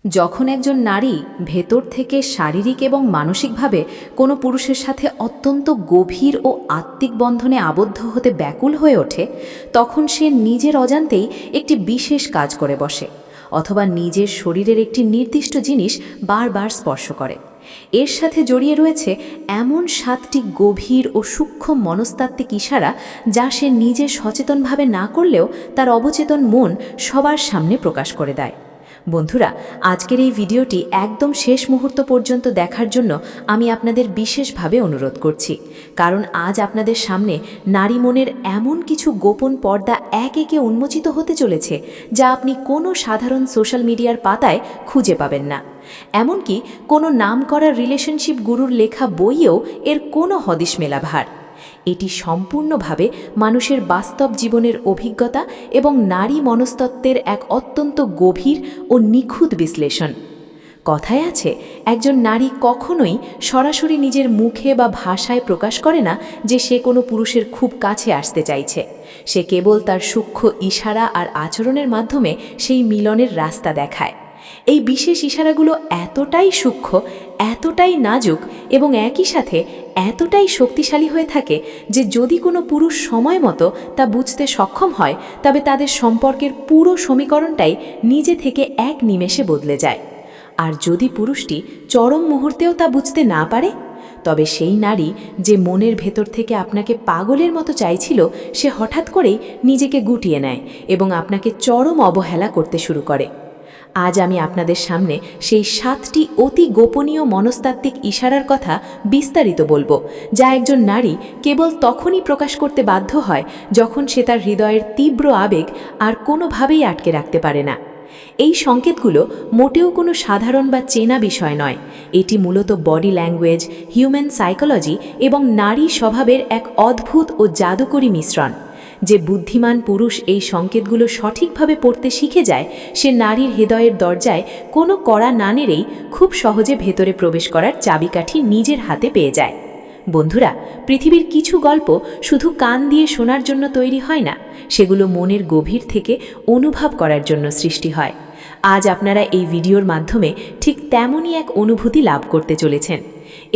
যখন একজন নারী ভেতর থেকে শারীরিক এবং মানসিকভাবে কোনো পুরুষের সাথে অত্যন্ত গভীর ও আত্মিক বন্ধনে আবদ্ধ হতে ব্যাকুল হয়ে ওঠে, তখন সে নিজের অজান্তেই একটি বিশেষ কাজ করে বসে, অথবা নিজের শরীরের একটি নির্দিষ্ট জিনিস বারবার স্পর্শ করে। এর সাথে জড়িয়ে রয়েছে এমন 7টি গভীর ও সূক্ষ্ম মনস্তাত্ত্বিক ইশারা, যা সে নিজে সচেতনভাবে না করলেও তার অবচেতন মন সবার সামনে প্রকাশ করে দেয়। বন্ধুরা, আজকের এই ভিডিওটি একদম শেষ মুহূর্ত পর্যন্ত দেখার জন্য আমি আপনাদের বিশেষভাবে অনুরোধ করছি, কারণ আজ আপনাদের সামনে নারী মনের এমন কিছু গোপন পর্দা একে একে উন্মোচিত হতে চলেছে, যা আপনি কোনো সাধারণ সোশ্যাল মিডিয়ার পাতায় খুঁজে পাবেন না। এমনকি কোনো নামকরা রিলেশনশিপ গুরুর লেখা বইয়েও এর কোনো হদিশ মেলা ভার। এটি সম্পূর্ণভাবে মানুষের বাস্তব জীবনের অভিজ্ঞতা এবং নারী মনস্তত্ত্বের এক অত্যন্ত গভীর ও নিখুঁত বিশ্লেষণ। কথায় আছে, একজন নারী কখনোই সরাসরি নিজের মুখে বা ভাষায় প্রকাশ করে না যে সে কোনো পুরুষের খুব কাছে আসতে চাইছে। সে কেবল তার সূক্ষ্ম ইশারা আর আচরণের মাধ্যমে সেই মিলনের রাস্তা দেখায়। এই বিশেষ ইশারাগুলো এতটাই সূক্ষ্ম, এতটাই নাজুক এবং একই সাথে এতটাই শক্তিশালী হয়ে থাকে যে যদি কোনো পুরুষ সময় মতো তা বুঝতে সক্ষম হয়, তবে তাদের সম্পর্কের পুরো সমীকরণটাই নিজে থেকে এক নিমেষে বদলে যায়। আর যদি পুরুষটি চরম মুহূর্তেও তা বুঝতে না পারে, তবে সেই নারী যে মনের ভেতর থেকে আপনাকে পাগলের মতো চাইছিল, সে হঠাৎ করেই নিজেকে গুটিয়ে নেয় এবং আপনাকে চরম অবহেলা করতে শুরু করে। আজ আমি আপনাদের সামনে সেই 7টি অতি গোপনীয় মনস্তাত্ত্বিক ইশারার কথা বিস্তারিত বলবো, যা একজন নারী কেবল তখনই প্রকাশ করতে বাধ্য হয় যখন সে তার হৃদয়ের তীব্র আবেগ আর কোনোভাবেই আটকে রাখতে পারে না। এই সংকেতগুলো মোটেও কোনো সাধারণ বা চেনা বিষয় নয়। এটি মূলত বডি ল্যাঙ্গুয়েজ, হিউম্যান সাইকোলজি এবং নারী স্বভাবের এক অদ্ভুত ও জাদুকরী মিশ্রণ। যে বুদ্ধিমান পুরুষ এই সংকেতগুলো সঠিকভাবে পড়তে শিখে যায়, সে নারীর হৃদয়ের দরজায় কোনো কড়া না নেড়েই খুব সহজে ভেতরে প্রবেশ করার চাবিকাঠি নিজের হাতে পেয়ে যায়। বন্ধুরা, পৃথিবীর কিছু গল্প শুধু কান দিয়ে শোনার জন্য তৈরি হয় না, সেগুলো মনের গভীর থেকে অনুভব করার জন্য সৃষ্টি হয়। আজ আপনারা এই ভিডিওর মাধ্যমে ঠিক তেমনই এক অনুভূতি লাভ করতে চলেছেন।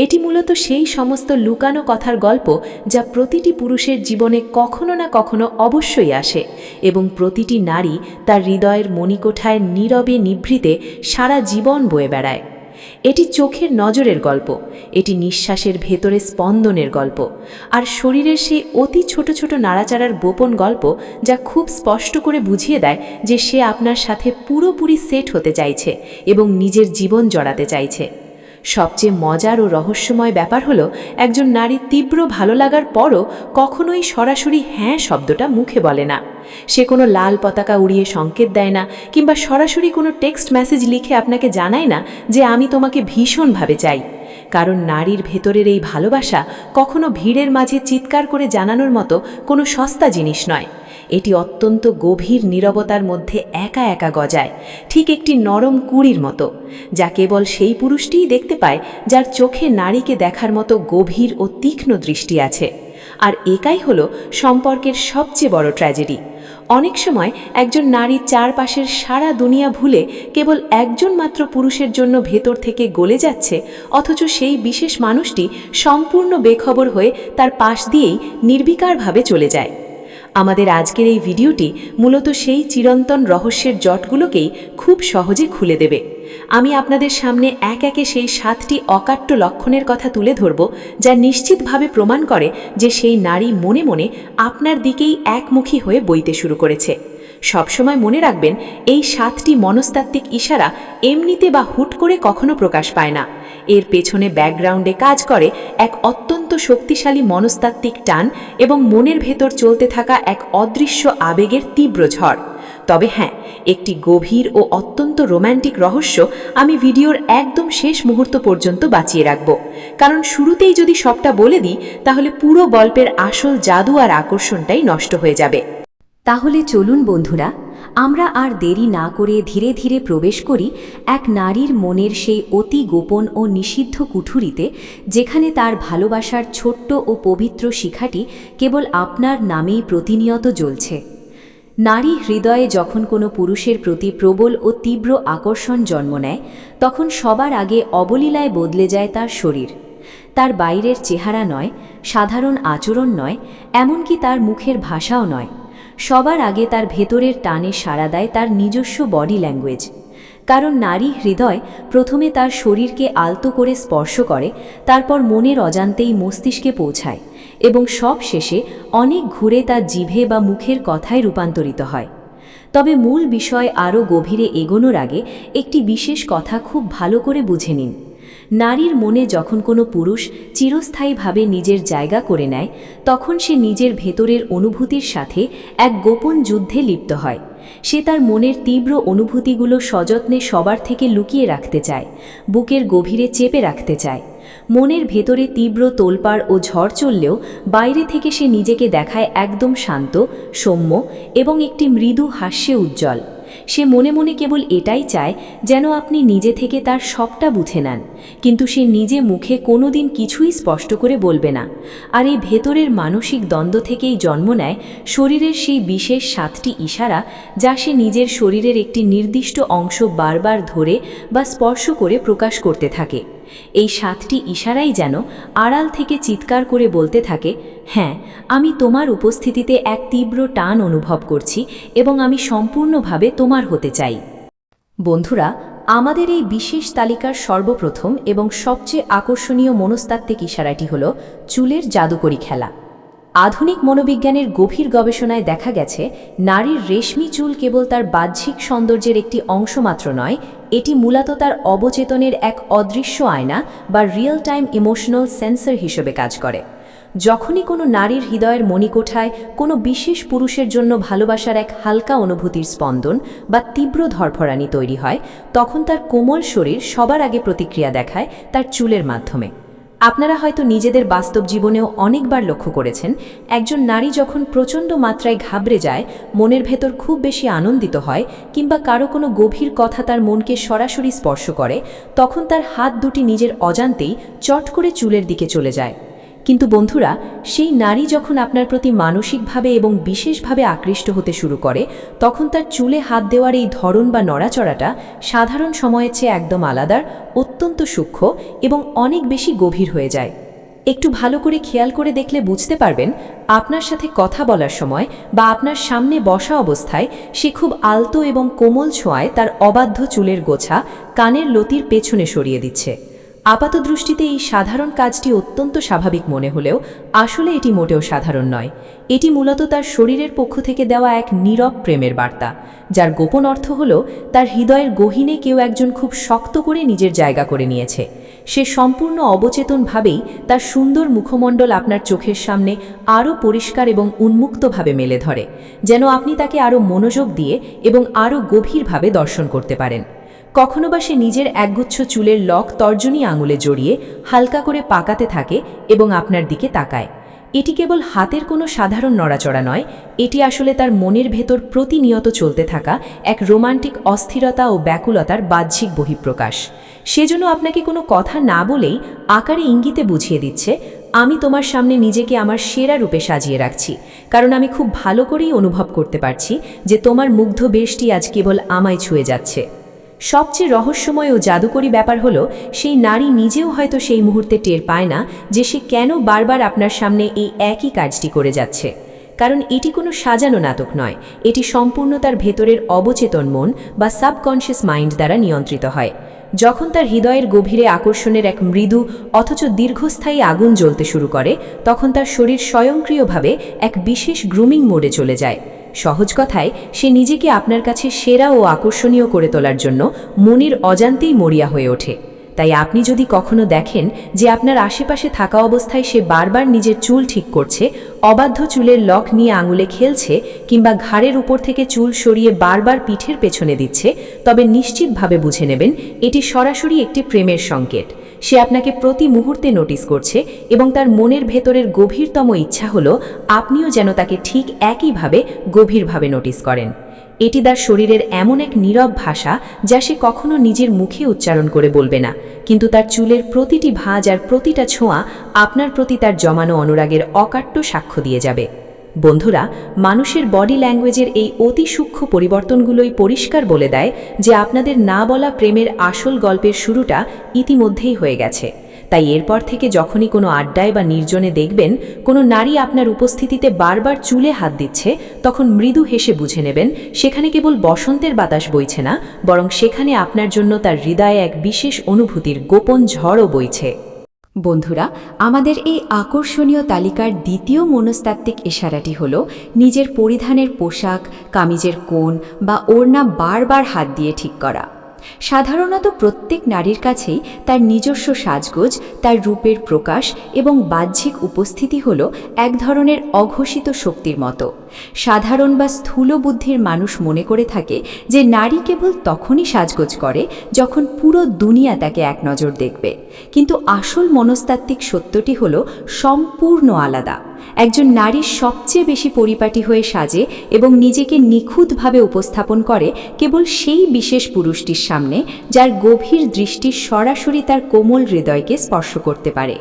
এটি মূলত সেই সমস্ত লুকানো কথার গল্প, যা প্রতিটি পুরুষের জীবনে কখনো না কখনো অবশ্যই আসে এবং প্রতিটি নারী তার হৃদয়ের মণিকোঠায় নীরবে নিভৃতে সারা জীবন বয়ে বেড়ায়। এটি চোখের নজরের গল্প, এটি নিঃশ্বাসের ভেতরে স্পন্দনের গল্প, আর শরীরের সেই অতি ছোট ছোট নাড়াচাড়ার গোপন গল্প, যা খুব স্পষ্ট করে বুঝিয়ে দেয় যে সে আপনার সাথে পুরোপুরি সেট হতে চাইছে এবং নিজের জীবন জড়াতে চাইছে। সবচেয়ে মজার ও রহস্যময় ব্যাপার হলো, একজন নারী তীব্র ভালো লাগার পরও কখনোই সরাসরি হ্যাঁ শব্দটা মুখে বলে না। সে কোনো লাল পতাকা উড়িয়ে সংকেত দেয় না, কিংবা সরাসরি কোনো টেক্সট মেসেজ লিখে আপনাকে জানায় না যে আমি তোমাকে ভীষণভাবে চাই। কারণ নারীর ভেতরের এই ভালোবাসা কখনো ভিড়ের মাঝে চিৎকার করে জানানোর মতো কোনো সস্তা জিনিস নয়। এটি অত্যন্ত গভীর নীরবতার মধ্যে একা একা গজায়, ঠিক একটি নরম কুঁড়ির মতো, যা কেবল সেই পুরুষটিই দেখতে পায় যার চোখে নারীকে দেখার মতো গভীর ও তীক্ষ্ণ দৃষ্টি আছে। আর একাই হলো সম্পর্কের সবচেয়ে বড় ট্র্যাজেডি। অনেক সময় একজন নারী চারপাশের সারা দুনিয়া ভুলে কেবল একজন মাত্র পুরুষের জন্য ভেতর থেকে গলে যাচ্ছে, অথচ সেই বিশেষ মানুষটি সম্পূর্ণ বেখবর হয়ে তার পাশ দিয়েই নির্বিকারভাবে চলে যায়। আমাদের আজকের এই ভিডিওটি মূলত সেই চিরন্তন রহস্যের জটগুলোকেই খুব সহজে খুলে দেবে। আমি আপনাদের সামনে এক একে সেই 7টি অকাট্য লক্ষণের কথা তুলে ধরব, যা নিশ্চিতভাবে প্রমাণ করে যে সেই নারী মনে মনে আপনার দিকেই একমুখী হয়ে বইতে শুরু করেছে। সবসময় মনে রাখবেন, এই 7টি মনস্তাত্ত্বিক ইশারা এমনিতে বা হুট করে কখনো প্রকাশ পায় না। এর পেছনে ব্যাকগ্রাউন্ডে কাজ করে এক অত্যন্ত শক্তিশালী মনস্তাত্ত্বিক টান এবং মনের ভেতর চলতে থাকা এক অদৃশ্য আবেগের তীব্র ঝড়। তবে হ্যাঁ, একটি গভীর ও অত্যন্ত রোম্যান্টিক রহস্য আমি ভিডিওর একদম শেষ মুহূর্ত পর্যন্ত বাঁচিয়ে রাখব, কারণ শুরুতেই যদি সবটা বলে দিই, তাহলে পুরো গল্পের আসল জাদু আর আকর্ষণটাই নষ্ট হয়ে যাবে। তাহলে চলুন বন্ধুরা, আমরা আর দেরি না করে ধীরে ধীরে প্রবেশ করি এক নারীর মনের সেই অতি গোপন ও নিষিদ্ধ কুঠুরিতে, যেখানে তার ভালোবাসার ছোট্ট ও পবিত্র শিখাটি কেবল আপনার নামেই প্রতিনিয়ত জ্বলছে। নারী হৃদয়ে যখন কোনো পুরুষের প্রতি প্রবল ও তীব্র আকর্ষণ জন্ম নেয় তখন সবার আগে অবলীলায় বদলে যায় তার শরীর। তার বাইরের চেহারা নয়, সাধারণ আচরণ নয়, এমনকি তার মুখের ভাষাও নয়। সবার আগে তার ভেতরের টানে সাড়া দেয় তার নিজস্ব বডি ল্যাঙ্গুয়েজ। কারণ নারী হৃদয় প্রথমে তার শরীরকে আলতো করে স্পর্শ করে, তারপর মনের অজান্তেই মস্তিষ্কে পৌঁছায় এবং সব শেষে অনেক ঘুরে তার জিভে বা মুখের কথায় রূপান্তরিত হয়। তবে মূল বিষয় আরও গভীরে এগোনোর আগে একটি বিশেষ কথা খুব ভালো করে বুঝে নিন। নারীর মনে যখন কোনো পুরুষ চিরস্থায়ীভাবে নিজের জায়গা করে নেয় তখন সে নিজের ভেতরের অনুভূতির সাথে এক গোপন যুদ্ধে লিপ্ত হয়। সে তার মনের তীব্র অনুভূতিগুলো সযত্নে সবার থেকে লুকিয়ে রাখতে চায়, বুকের গভীরে চেপে রাখতে চায়। মনের ভেতরে তীব্র তোলপাড় ও ঝড় চললেও বাইরে থেকে সে নিজেকে দেখায় একদম শান্ত, সৌম্য এবং একটি মৃদু হাস্যে উজ্জ্বল। সে মনে মনে কেবল এটাই চায় যেন আপনি নিজে থেকে তার সবটা বুঝে নেন, কিন্তু সে নিজে মুখে কোনোদিন কিছুই স্পষ্ট করে বলবে না। আর এই ভেতরের মানসিক দ্বন্দ্ব থেকেই জন্ম নেয় শরীরের সেই বিশেষ 7টি ইশারা, যা সে নিজের শরীরের একটি নির্দিষ্ট অংশ বারবার ধরে বা স্পর্শ করে প্রকাশ করতে থাকে। এই 7টি ইশারাই যেন আড়াল থেকে চিৎকার করে বলতে থাকে, হ্যাঁ, আমি তোমার উপস্থিতিতে এক তীব্র টান অনুভব করছি এবং আমি সম্পূর্ণভাবে তোমার হতে চাই। বন্ধুরা, আমাদের এই বিশেষ তালিকার সর্বপ্রথম এবং সবচেয়ে আকর্ষণীয় মনস্তাত্ত্বিক ইশারাটি হল চুলের জাদুকরি খেলা। আধুনিক মনোবিজ্ঞানের গভীর গবেষণায় দেখা গেছে নারীর রেশমি চুল কেবল তার বাহ্যিক সৌন্দর্যের একটি অংশ মাত্র নয়, এটি মূলত তার অবচেতনের এক অদৃশ্য আয়না বা রিয়েল টাইম ইমোশনাল সেন্সর হিসেবে কাজ করে। যখনই কোনো নারীর হৃদয়ের মণিকোঠায় কোনো বিশেষ পুরুষের জন্য ভালোবাসার এক হালকা অনুভূতির স্পন্দন বা তীব্র ধরফরানি তৈরি হয়, তখন তার কোমল শরীর সবার আগে প্রতিক্রিয়া দেখায় তার চুলের মাধ্যমে। আপনারা হয়তো নিজেদের বাস্তব জীবনেও অনেকবার লক্ষ্য করেছেন, একজন নারী যখন প্রচণ্ড মাত্রায় ঘাবড়ে যায়, মনের ভেতর খুব বেশি আনন্দিত হয় কিংবা কারো কোনো গভীর কথা তার মনকে সরাসরি স্পর্শ করে, তখন তার হাত দুটি নিজের অজান্তেই চট করে চুলের দিকে চলে যায়। কিন্তু বন্ধুরা, সেই নারী যখন আপনার প্রতি মানসিকভাবে এবং বিশেষভাবে আকৃষ্ট হতে শুরু করে, তখন তার চুলে হাত দেওয়ার এই ধরন বা নড়াচড়াটা সাধারণ সময়ের চেয়ে একদম আলাদা, অত্যন্ত সূক্ষ্ম এবং অনেক বেশি গভীর হয়ে যায়। একটু ভালো করে খেয়াল করে দেখলে বুঝতে পারবেন, আপনার সাথে কথা বলার সময় বা আপনার সামনে বসা অবস্থায় সে খুব আলতো এবং কোমল ছোঁয়ায় তার অবাধ্য চুলের গোছা কানের লতির পেছনে সরিয়ে দিচ্ছে। আপাতদৃষ্টিতে এই সাধারণ কাজটি অত্যন্ত স্বাভাবিক মনে হলেও আসলে এটি মোটেও সাধারণ নয়। এটি মূলত তার শরীরের পক্ষ থেকে দেওয়া এক নীরব প্রেমের বার্তা, যার গোপন অর্থ হল তার হৃদয়ের গহীনে কেউ একজন খুব শক্ত করে নিজের জায়গা করে নিয়েছে। সে সম্পূর্ণ অবচেতনভাবেই তার সুন্দর মুখমণ্ডল আপনার চোখের সামনে আরও পরিষ্কার এবং উন্মুক্তভাবে মেলে ধরে, যেন আপনি তাকে আরও মনোযোগ দিয়ে এবং আরও গভীরভাবে দর্শন করতে পারেন। কখনো বা সে নিজের একগুচ্ছ চুলের লক তর্জনী আঙুলে জড়িয়ে হালকা করে পাকাতে থাকে এবং আপনার দিকে তাকায়। এটি কেবল হাতের কোনো সাধারণ নড়াচড়া নয়, এটি আসলে তার মনের ভেতর প্রতিনিয়ত চলতে থাকা এক রোমান্টিক অস্থিরতা ও ব্যাকুলতার বাহ্যিক বহিঃপ্রকাশ। সেজন্য আপনাকে কোনো কথা না বলেই আকারে ইঙ্গিতে বুঝিয়ে দিচ্ছে, আমি তোমার সামনে নিজেকে আমার সেরা রূপে সাজিয়ে রাখছি, কারণ আমি খুব ভালো করেই অনুভব করতে পারছি যে তোমার মুগ্ধ বেশটি আজ কেবল আমায় ছুঁয়ে যাচ্ছে। সবচেয়ে রহস্যময় ও জাদুকরী ব্যাপার হলো, সেই নারী নিজেও হয়তো সেই মুহূর্তে টের পায় না যে সে কেন বারবার আপনার সামনে এই একই কাজটি করে যাচ্ছে। কারণ এটি কোনো সাজানো নাটক নয়, এটি সম্পূর্ণ তার ভেতরের অবচেতন মন বা সাবকনশিয়াস মাইন্ড দ্বারা নিয়ন্ত্রিত হয়। যখন তার হৃদয়ের গভীরে আকর্ষণের এক মৃদু অথচ দীর্ঘস্থায়ী আগুন জ্বলতে শুরু করে, তখন তার শরীর স্বয়ংক্রিয়ভাবে এক বিশেষ গ্রুমিং মোডে চলে যায়। সহজ কথায়, সে নিজেকে আপনার কাছে সেরা ও আকর্ষণীয় করে তোলার জন্য মনের অজান্তেই মরিয়া হয়ে ওঠে। তাই আপনি যদি কখনো দেখেন যে আপনার আশেপাশে থাকা অবস্থায় সে বারবার নিজের চুল ঠিক করছে, অবাধ্য চুলের লক নিয়ে আঙুলে খেলছে কিংবা ঘাড়ের উপর থেকে চুল সরিয়ে বারবার পিঠের পেছনে দিচ্ছে, তবে নিশ্চিতভাবে বুঝে নেবেন এটি সরাসরি একটি প্রেমের সংকেত। সে আপনাকে প্রতি মুহূর্তে নোটিস করছে এবং তার মনের ভেতরের গভীরতম ইচ্ছা হলো আপনিও যেন তাকে ঠিক একইভাবে গভীরভাবে নোটিস করেন। এটি তার শরীরের এমন এক নীরব ভাষা যা সে কখনো নিজের মুখে উচ্চারণ করে বলবে না, কিন্তু তার চুলের প্রতিটি ভাঁজ আর প্রতিটা ছোঁয়া আপনার প্রতি তার জমানো অনুরাগের অকাট্য সাক্ষ্য দিয়ে যাবে। বন্ধুরা, মানুষের বডি ল্যাঙ্গুয়েজের এই অতি সূক্ষ্ম পরিবর্তনগুলোই পরিষ্কার বলে দেয় যে আপনাদের না বলা প্রেমের আসল গল্পের শুরুটা ইতিমধ্যেই হয়ে গেছে। তাই এরপর থেকে যখনই কোনো আড্ডায় বা নির্জনে দেখবেন কোনো নারী আপনার উপস্থিতিতে বারবার চুলে হাত দিচ্ছে, তখন মৃদু হেসে বুঝে নেবেন সেখানে কেবল বসন্তের বাতাস বইছে না, বরং সেখানে আপনার জন্য তার হৃদয়ে এক বিশেষ অনুভূতির গোপন ঝড়ও বইছে। বন্ধুরা, আমাদের এই আকর্ষণীয় তালিকার দ্বিতীয় মনস্তাত্ত্বিক ইশারাটি হল নিজের পরিধানের পোশাক, কামিজের কোণ বা ওড়না বারবার হাত দিয়ে ঠিক করা। সাধারণত প্রত্যেক নারীর কাছেই তার নিজস্ব সাজগোজ, তার রূপের প্রকাশ এবং বাহ্যিক উপস্থিতি হল এক ধরনের অঘোষিত শক্তির মতো। সাধারণ বা স্থূল বুদ্ধির মানুষ মনে করে থাকে যে নারী কেবল তখনই সাজগোজ করে যখন পুরো দুনিয়া তাকে এক নজর দেখবে, কিন্তু আসল মনস্তাত্ত্বিক সত্যটি হল সম্পূর্ণ আলাদা। একজন নারীর সবচেয়ে বেশি পরিপাটি হয়ে সাজে এবং নিজেকে নিখুঁতভাবে উপস্থাপন করে কেবল সেই বিশেষ পুরুষটির সামনে যার গভীর দৃষ্টি সরাসরি তার কোমল হৃদয়কে স্পর্শ করতে পারে।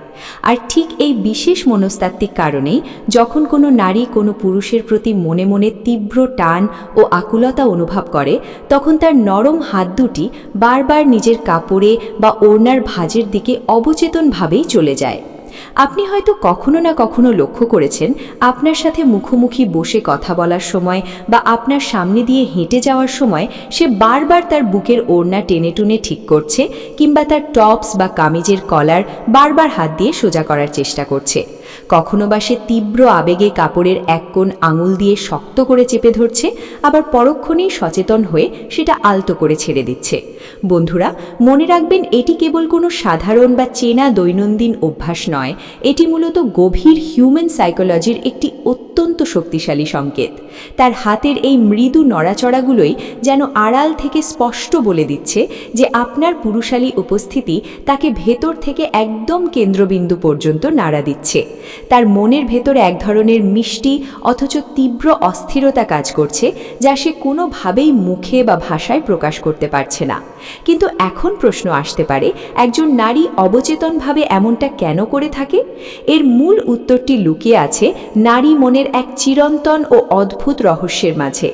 আর ঠিক এই বিশেষ মনস্তাত্ত্বিক কারণেই যখন কোনো নারী কোনো পুরুষের প্রতি মনে মনে তীব্র টান ও আকুলতা অনুভব করে, তখন তার নরম হাত দুটি বারবার নিজের কাপড়ে বা ওড়নার ভাঁজের দিকে অবচেতনভাবেই চলে যায়। আপনি হয়তো কখনো না কখনো লক্ষ্য করেছেন, আপনার সাথে মুখোমুখি বসে কথা বলার সময় বা আপনার সামনে দিয়ে হেঁটে যাওয়ার সময় সে বারবার তার বুকের ওড়না টেনে টুনে ঠিক করছে, কিংবা তার টপস বা কামিজের কলার বারবার হাত দিয়ে সোজা করার চেষ্টা করছে। কখনো বা সে তীব্র আবেগে কাপড়ের এক কোণ আঙুল দিয়ে শক্ত করে চেপে ধরছে, আবার পরক্ষণেই সচেতন হয়ে সেটা আলতো করে ছেড়ে দিচ্ছে। বন্ধুরা, মনে রাখবেন, এটি কেবল কোনো সাধারণ বা চেনা দৈনন্দিন অভ্যাস নয়, এটি মূলত গভীর হিউম্যান সাইকোলজির একটি অত্যন্ত শক্তিশালী সংকেত। তার হাতের এই মৃদু নড়াচড়াগুলোই যেন আড়াল থেকে স্পষ্ট বলে দিচ্ছে যে আপনার পুরুষালী উপস্থিতি তাকে ভেতর থেকে একদম কেন্দ্রবিন্দু পর্যন্ত নাড়া দিচ্ছে। তার মনের ভেতরে এক ধরনের মিষ্টি অথচ তীব্র অস্থিরতা কাজ করছে, যা সে কোনোভাবেই মুখে বা ভাষায় প্রকাশ করতে পারছে না। কিন্তু এখন প্রশ্ন আসতে পারে, একজন নারী অবচেতনভাবে এমনটা কেন করে থাকে? এর মূল উত্তরটি লুকিয়ে আছে নারী মনের এক চিরন্তন ও অদ্ভুত রহস্যের মাঝে।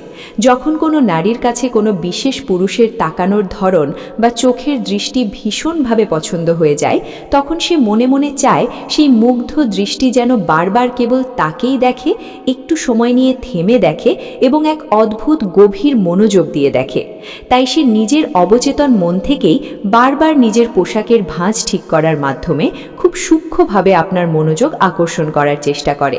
যখন কোনো নারীর কাছে কোনো বিশেষ পুরুষের তাকানোর ধরন বা চোখের দৃষ্টি ভীষণভাবে পছন্দ হয়ে যায়, তখন সে মনে মনে চায় সেই মুগ্ধ দৃষ্টি যেন বারবার কেবল তাকেই দেখে, একটু সময় নিয়ে থেমে দেখে এবং এক অদ্ভুত গভীর মনোযোগ দিয়ে দেখে। তাই সে নিজের অবচেতন মন থেকেই বারবার নিজের পোশাকের ভাঁজ ঠিক করার মাধ্যমে খুব সূক্ষ্মভাবে আপনার মনোযোগ আকর্ষণ করার চেষ্টা করে।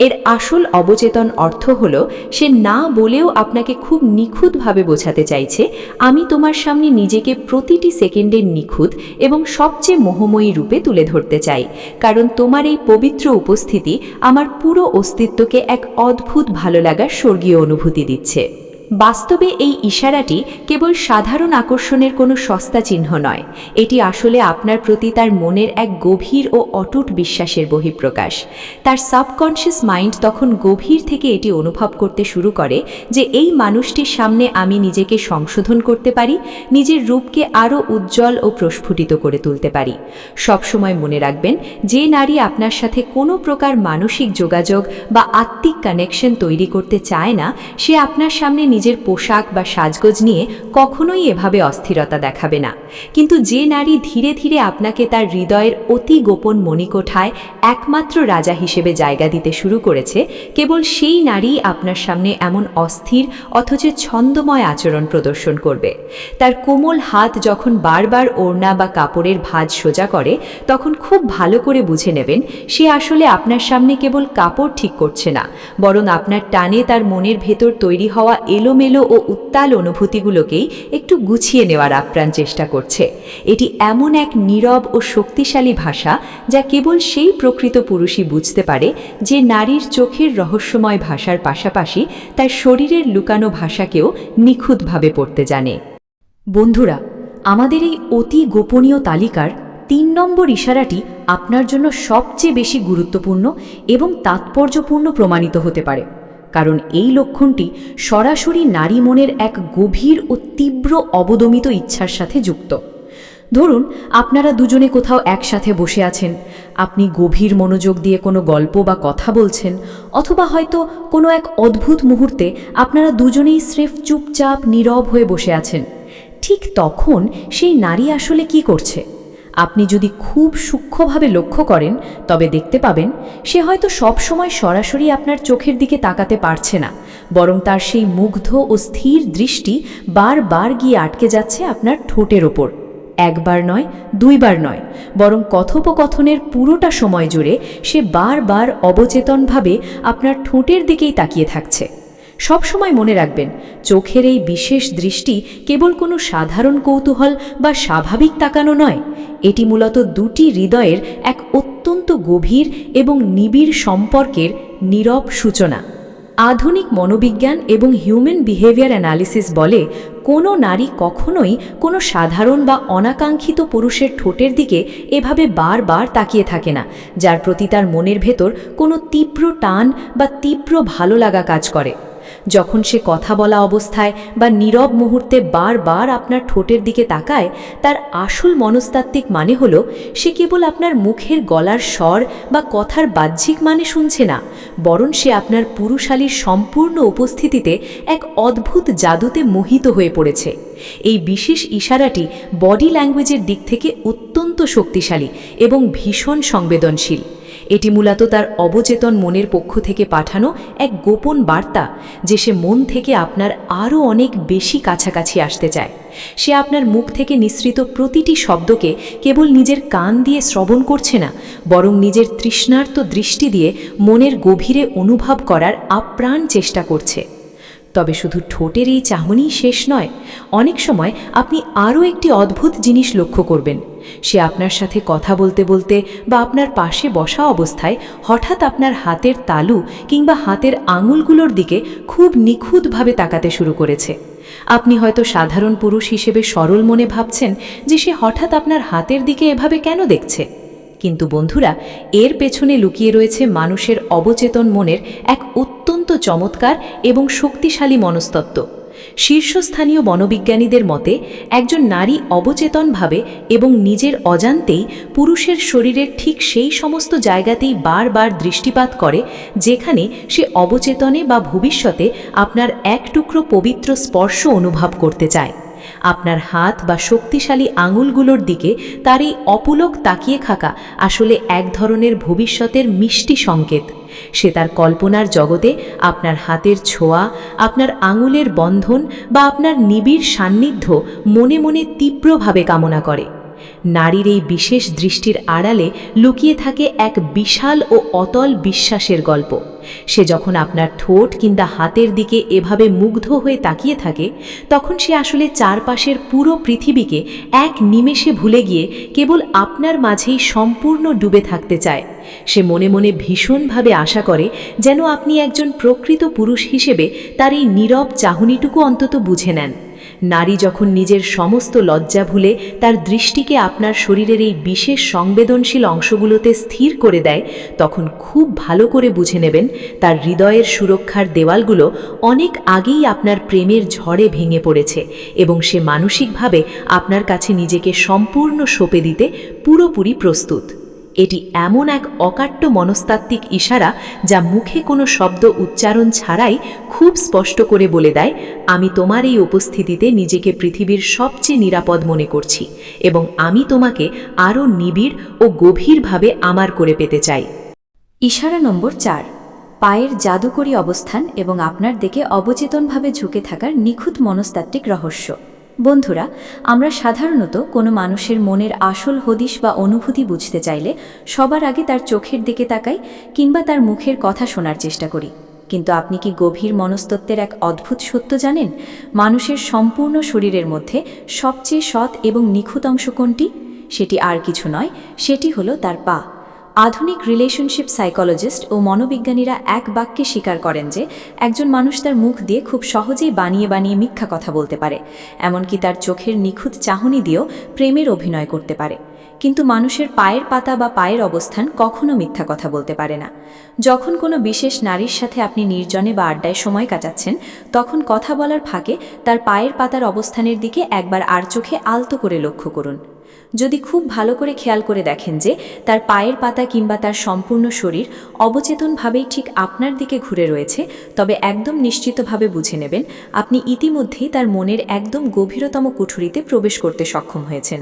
এর আসল অবচেতন অর্থ হলো সে না বলেও আপনাকে খুব নিখুঁতভাবে বোঝাতে চাইছে, আমি তোমার সামনে নিজেকে প্রতিটি সেকেন্ডের নিখুঁত এবং সবচেয়ে মোহময়ী রূপে তুলে ধরতে চাই, কারণ তোমার এই পবিত্র উপস্থিতি আমার পুরো অস্তিত্বকে এক অদ্ভুত ভালো লাগার স্বর্গীয় অনুভূতি দিচ্ছে। বাস্তবে এই ইশারাটি কেবল সাধারণ আকর্ষণের কোনো সস্তা চিহ্ন নয়, এটি আসলে আপনার প্রতি তার মনের এক গভীর ও অটুট বিশ্বাসের বহিঃপ্রকাশ। তার সাবকনশিয়াস মাইন্ড তখন গভীর থেকে এটি অনুভব করতে শুরু করে যে এই মানুষটির সামনে আমি নিজেকে সংশোধন করতে পারি, নিজের রূপকে আরও উজ্জ্বল ও প্রস্ফুটিত করে তুলতে পারি। সবসময় মনে রাখবেন, যে নারী আপনার সাথে কোনো প্রকার মানসিক যোগাযোগ বা আত্মিক কানেকশন তৈরি করতে চায় না, সে আপনার সামনে নিজের পোশাক বা সাজগোজ নিয়ে কখনোই এভাবে অস্থিরতা দেখাবে না। কিন্তু যে নারী ধীরে ধীরে আপনাকে তার হৃদয়ের অতি গোপন মণিকোঠায় একমাত্র রাজা হিসেবে জায়গা দিতে শুরু করেছে, কেবল সেই নারীই আপনার সামনে এমন অস্থির অথচ ছন্দময় আচরণ প্রদর্শন করবে। তার কোমল হাত যখন বারবার ওড়না বা কাপড়ের ভাঁজ সোজা করে, তখন খুব ভালো করে বুঝে নেবেন সে আসলে আপনার সামনে কেবল কাপড় ঠিক করছে না, বরং আপনার টানে তার মনের ভেতর তৈরি হওয়া এলোমেলো ও উত্তাল অনুভূতিগুলোকেই একটু গুছিয়ে নেওয়ার আপ্রাণ চেষ্টা করছে। এটি এমন এক নীরব ও শক্তিশালী ভাষা যা কেবল সেই প্রকৃত পুরুষই বুঝতে পারে যে নারীর চোখের রহস্যময় ভাষার পাশাপাশি তার শরীরের লুকানো ভাষাকেও নিখুঁতভাবে পড়তে জানে। বন্ধুরা, আমাদের এই অতি গোপনীয় তালিকার ৩ নম্বর ইশারাটি আপনার জন্য সবচেয়ে বেশি গুরুত্বপূর্ণ এবং তাৎপর্যপূর্ণ প্রমাণিত হতে পারে, কারণ এই লক্ষণটি সরাসরি নারী মনের এক গভীর ও তীব্র অবদমিত ইচ্ছার সাথে যুক্ত। ধরুন আপনারা দুজনে কোথাও একসাথে বসে আছেন, আপনি গভীর মনোযোগ দিয়ে কোনো গল্প বা কথা বলছেন, অথবা হয়তো কোনো এক অদ্ভুত মুহূর্তে আপনারা দুজনেই স্রেফ চুপচাপ নীরব হয়ে বসে আছেন। ঠিক তখন সেই নারী আসলে কি করছে? আপনি যদি খুব সূক্ষ্মভাবে লক্ষ্য করেন তবে দেখতে পাবেন সে হয়তো সবসময় সরাসরি আপনার চোখের দিকে তাকাতে পারছে না, বরং তার সেই মুগ্ধ ও স্থির দৃষ্টি বারবার গিয়ে আটকে যাচ্ছে আপনার ঠোঁটের ওপর। একবার নয়, দুইবার নয়, বরং কথোপকথনের পুরোটা সময় জুড়ে সে বারবার অবচেতনভাবে আপনার ঠোঁটের দিকেই তাকিয়ে থাকছে। সবসময় মনে রাখবেন, চোখের এই বিশেষ দৃষ্টি কেবল কোনো সাধারণ কৌতূহল বা স্বাভাবিক তাকানো নয়, এটি মূলত দুটি হৃদয়ের এক অত্যন্ত গভীর এবং নিবিড় সম্পর্কের নীরব সূচনা। আধুনিক মনোবিজ্ঞান এবং হিউম্যান বিহেভিয়ার অ্যানালিসিস বলে, কোনো নারী কখনোই কোনো সাধারণ বা অনাকাঙ্ক্ষিত পুরুষের ঠোঁটের দিকে এভাবে বারবার তাকিয়ে থাকে না, যার প্রতি তার মনের ভেতর কোনো তীব্র টান বা তীব্র ভালো লাগা কাজ করে। যখন সে কথা বলা অবস্থায় বা নীরব মুহূর্তে বারবার আপনার ঠোঁটের দিকে তাকায়, তার আসল মনস্তাত্ত্বিক মানে হলো সে কেবল আপনার মুখের গলার স্বর বা কথার বাহ্যিক মানে শুনছে না, বরং সে আপনার পুরুষালীর সম্পূর্ণ উপস্থিতিতে এক অদ্ভুত জাদুতে মোহিত হয়ে পড়েছে। এই বিশেষ ইশারাটি বডি ল্যাঙ্গুয়েজের দিক থেকে অত্যন্ত শক্তিশালী এবং ভীষণ সংবেদনশীল। এটি মূলত তার অবচেতন মনের পক্ষ থেকে পাঠানো এক গোপন বার্তা যে সে মন থেকে আপনার আরও অনেক বেশি কাছাকাছি আসতে চায়। সে আপনার মুখ থেকে নিঃসৃত প্রতিটি শব্দকে কেবল নিজের কান দিয়ে শ্রবণ করছে না, বরং নিজের তৃষ্ণার্ত দৃষ্টি দিয়ে মনের গভীরে অনুভব করার আপ্রাণ চেষ্টা করছে। তবে শুধু ঠোঁটের এই চাহনিই শেষ নয়, অনেক সময় আপনি আরও একটি অদ্ভুত জিনিস লক্ষ্য করবেন। সে আপনার সাথে কথা বলতে বলতে বা আপনার পাশে বসা অবস্থায় হঠাৎ আপনার হাতের তালু কিংবা হাতের আঙুলগুলোর দিকে খুব নিখুঁতভাবে তাকাতে শুরু করেছে। আপনি হয়তো সাধারণ পুরুষ হিসেবে সরল মনে ভাবছেন যে সে হঠাৎ আপনার হাতের দিকে এভাবে কেন দেখছে, কিন্তু বন্ধুরা, এর পেছনে লুকিয়ে রয়েছে মানুষের অবচেতন মনের এক অত্যন্ত চমৎকার এবং শক্তিশালী মনস্তত্ত্ব। শীর্ষস্থানীয় মনোবিজ্ঞানীদের মতে, একজন নারী অবচেতনভাবে এবং নিজের অজান্তেই পুরুষের শরীরের ঠিক সেই সমস্ত জায়গাতেই বারবার দৃষ্টিপাত করে যেখানে সে অবচেতনে বা ভবিষ্যতে আপনার এক টুকরো পবিত্র স্পর্শ অনুভব করতে চায়। আপনার হাত বা শক্তিশালী আঙুলগুলোর দিকে তার এই অপুলক তাকিয়ে থাকা আসলে এক ধরনের ভবিষ্যতের মিষ্টি সংকেত। সে তার কল্পনার জগতে আপনার হাতের ছোঁয়া, আপনার আঙুলের বন্ধন বা আপনার নিবিড় সান্নিধ্য মনে মনে তীব্রভাবে কামনা করে। নারীর এই বিশেষ দৃষ্টির আড়ালে লুকিয়ে থাকে এক বিশাল ও অতল বিশ্বাসের গল্প। সে যখন আপনার ঠোঁট কিংবা হাতের দিকে এভাবে মুগ্ধ হয়ে তাকিয়ে থাকে, তখন সে আসলে চারপাশের পুরো পৃথিবীকে এক নিমেষে ভুলে গিয়ে কেবল আপনার মাঝেই সম্পূর্ণ ডুবে থাকতে চায়। সে মনে মনে ভীষণভাবে আশা করে যেন আপনি একজন প্রকৃত পুরুষ হিসেবে তার এই নীরব চাহনিটুকু অন্তত বুঝে নেন। নারী যখন নিজের সমস্ত লজ্জা ভুলে তার দৃষ্টিকে আপনার শরীরের এই বিশেষ সংবেদনশীল অংশগুলোতে স্থির করে দেয়, তখন খুব ভালো করে বুঝে নেবেন তার হৃদয়ের সুরক্ষার দেওয়ালগুলো অনেক আগেই আপনার প্রেমের ঝড়ে ভেঙে পড়েছে এবং সে মানসিকভাবে আপনার কাছে নিজেকে সম্পূর্ণ সঁপে দিতে পুরোপুরি প্রস্তুত। এটি এমন এক অকাট্য মনস্তাত্ত্বিক ইশারা যা মুখে কোনো শব্দ উচ্চারণ ছাড়াই খুব স্পষ্ট করে বলে দেয়, আমি তোমার এই উপস্থিতিতে নিজেকে পৃথিবীর সবচেয়ে নিরাপদ মনে করছি এবং আমি তোমাকে আরও নিবিড় ও গভীরভাবে আমার করে পেতে চাই। ইশারা নম্বর 4, পায়ের জাদুকরী অবস্থান এবং আপনার দিকে অবচেতনভাবে ঝুঁকে থাকার নিখুঁত মনস্তাত্ত্বিক রহস্য। বন্ধুরা, আমরা সাধারণত কোনো মানুষের মনের আসল হদিশ বা অনুভূতি বুঝতে চাইলে সবার আগে তার চোখের দিকে তাকাই কিংবা তার মুখের কথা শোনার চেষ্টা করি। কিন্তু আপনি কি গভীর মনস্তত্ত্বের এক অদ্ভুত সত্য জানেন? মানুষের সম্পূর্ণ শরীরের মধ্যে সবচেয়ে সৎ এবং নিখুঁত অংশ কোনটি? সেটি আর কিছু নয়, সেটি হলো তার পা। আধুনিক রিলেশনশিপ সাইকোলজিস্ট ও মনোবিজ্ঞানীরা এক বাক্যে স্বীকার করেন যে একজন মানুষ তার মুখ দিয়ে খুব সহজেই বানিয়ে বানিয়ে মিথ্যা কথা বলতে পারে, এমনকি তার চোখের নিখুঁত চাহনি দিয়েও প্রেমের অভিনয় করতে পারে। কিন্তু মানুষের পায়ের পাতা বা পায়ের অবস্থান কখনো মিথ্যা কথা বলতে পারে না। যখন কোনো বিশেষ নারীর সাথে আপনি নির্জনে বা আড্ডায় সময় কাটাচ্ছেন, তখন কথা বলার ফাঁকে তার পায়ের পাতার অবস্থানের দিকে একবার আর চোখে আলতো করে লক্ষ্য করুন। যদি খুব ভালো করে খেয়াল করে দেখেন যে তার পায়ের পাতা কিংবা তার সম্পূর্ণ শরীর অবচেতনভাবেই ঠিক আপনার দিকে ঘুরে রয়েছে, তবে একদম নিশ্চিতভাবে বুঝে নেবেন আপনি ইতিমধ্যেই তার মনের একদম গভীরতম কুঠুরিতে প্রবেশ করতে সক্ষম হয়েছেন।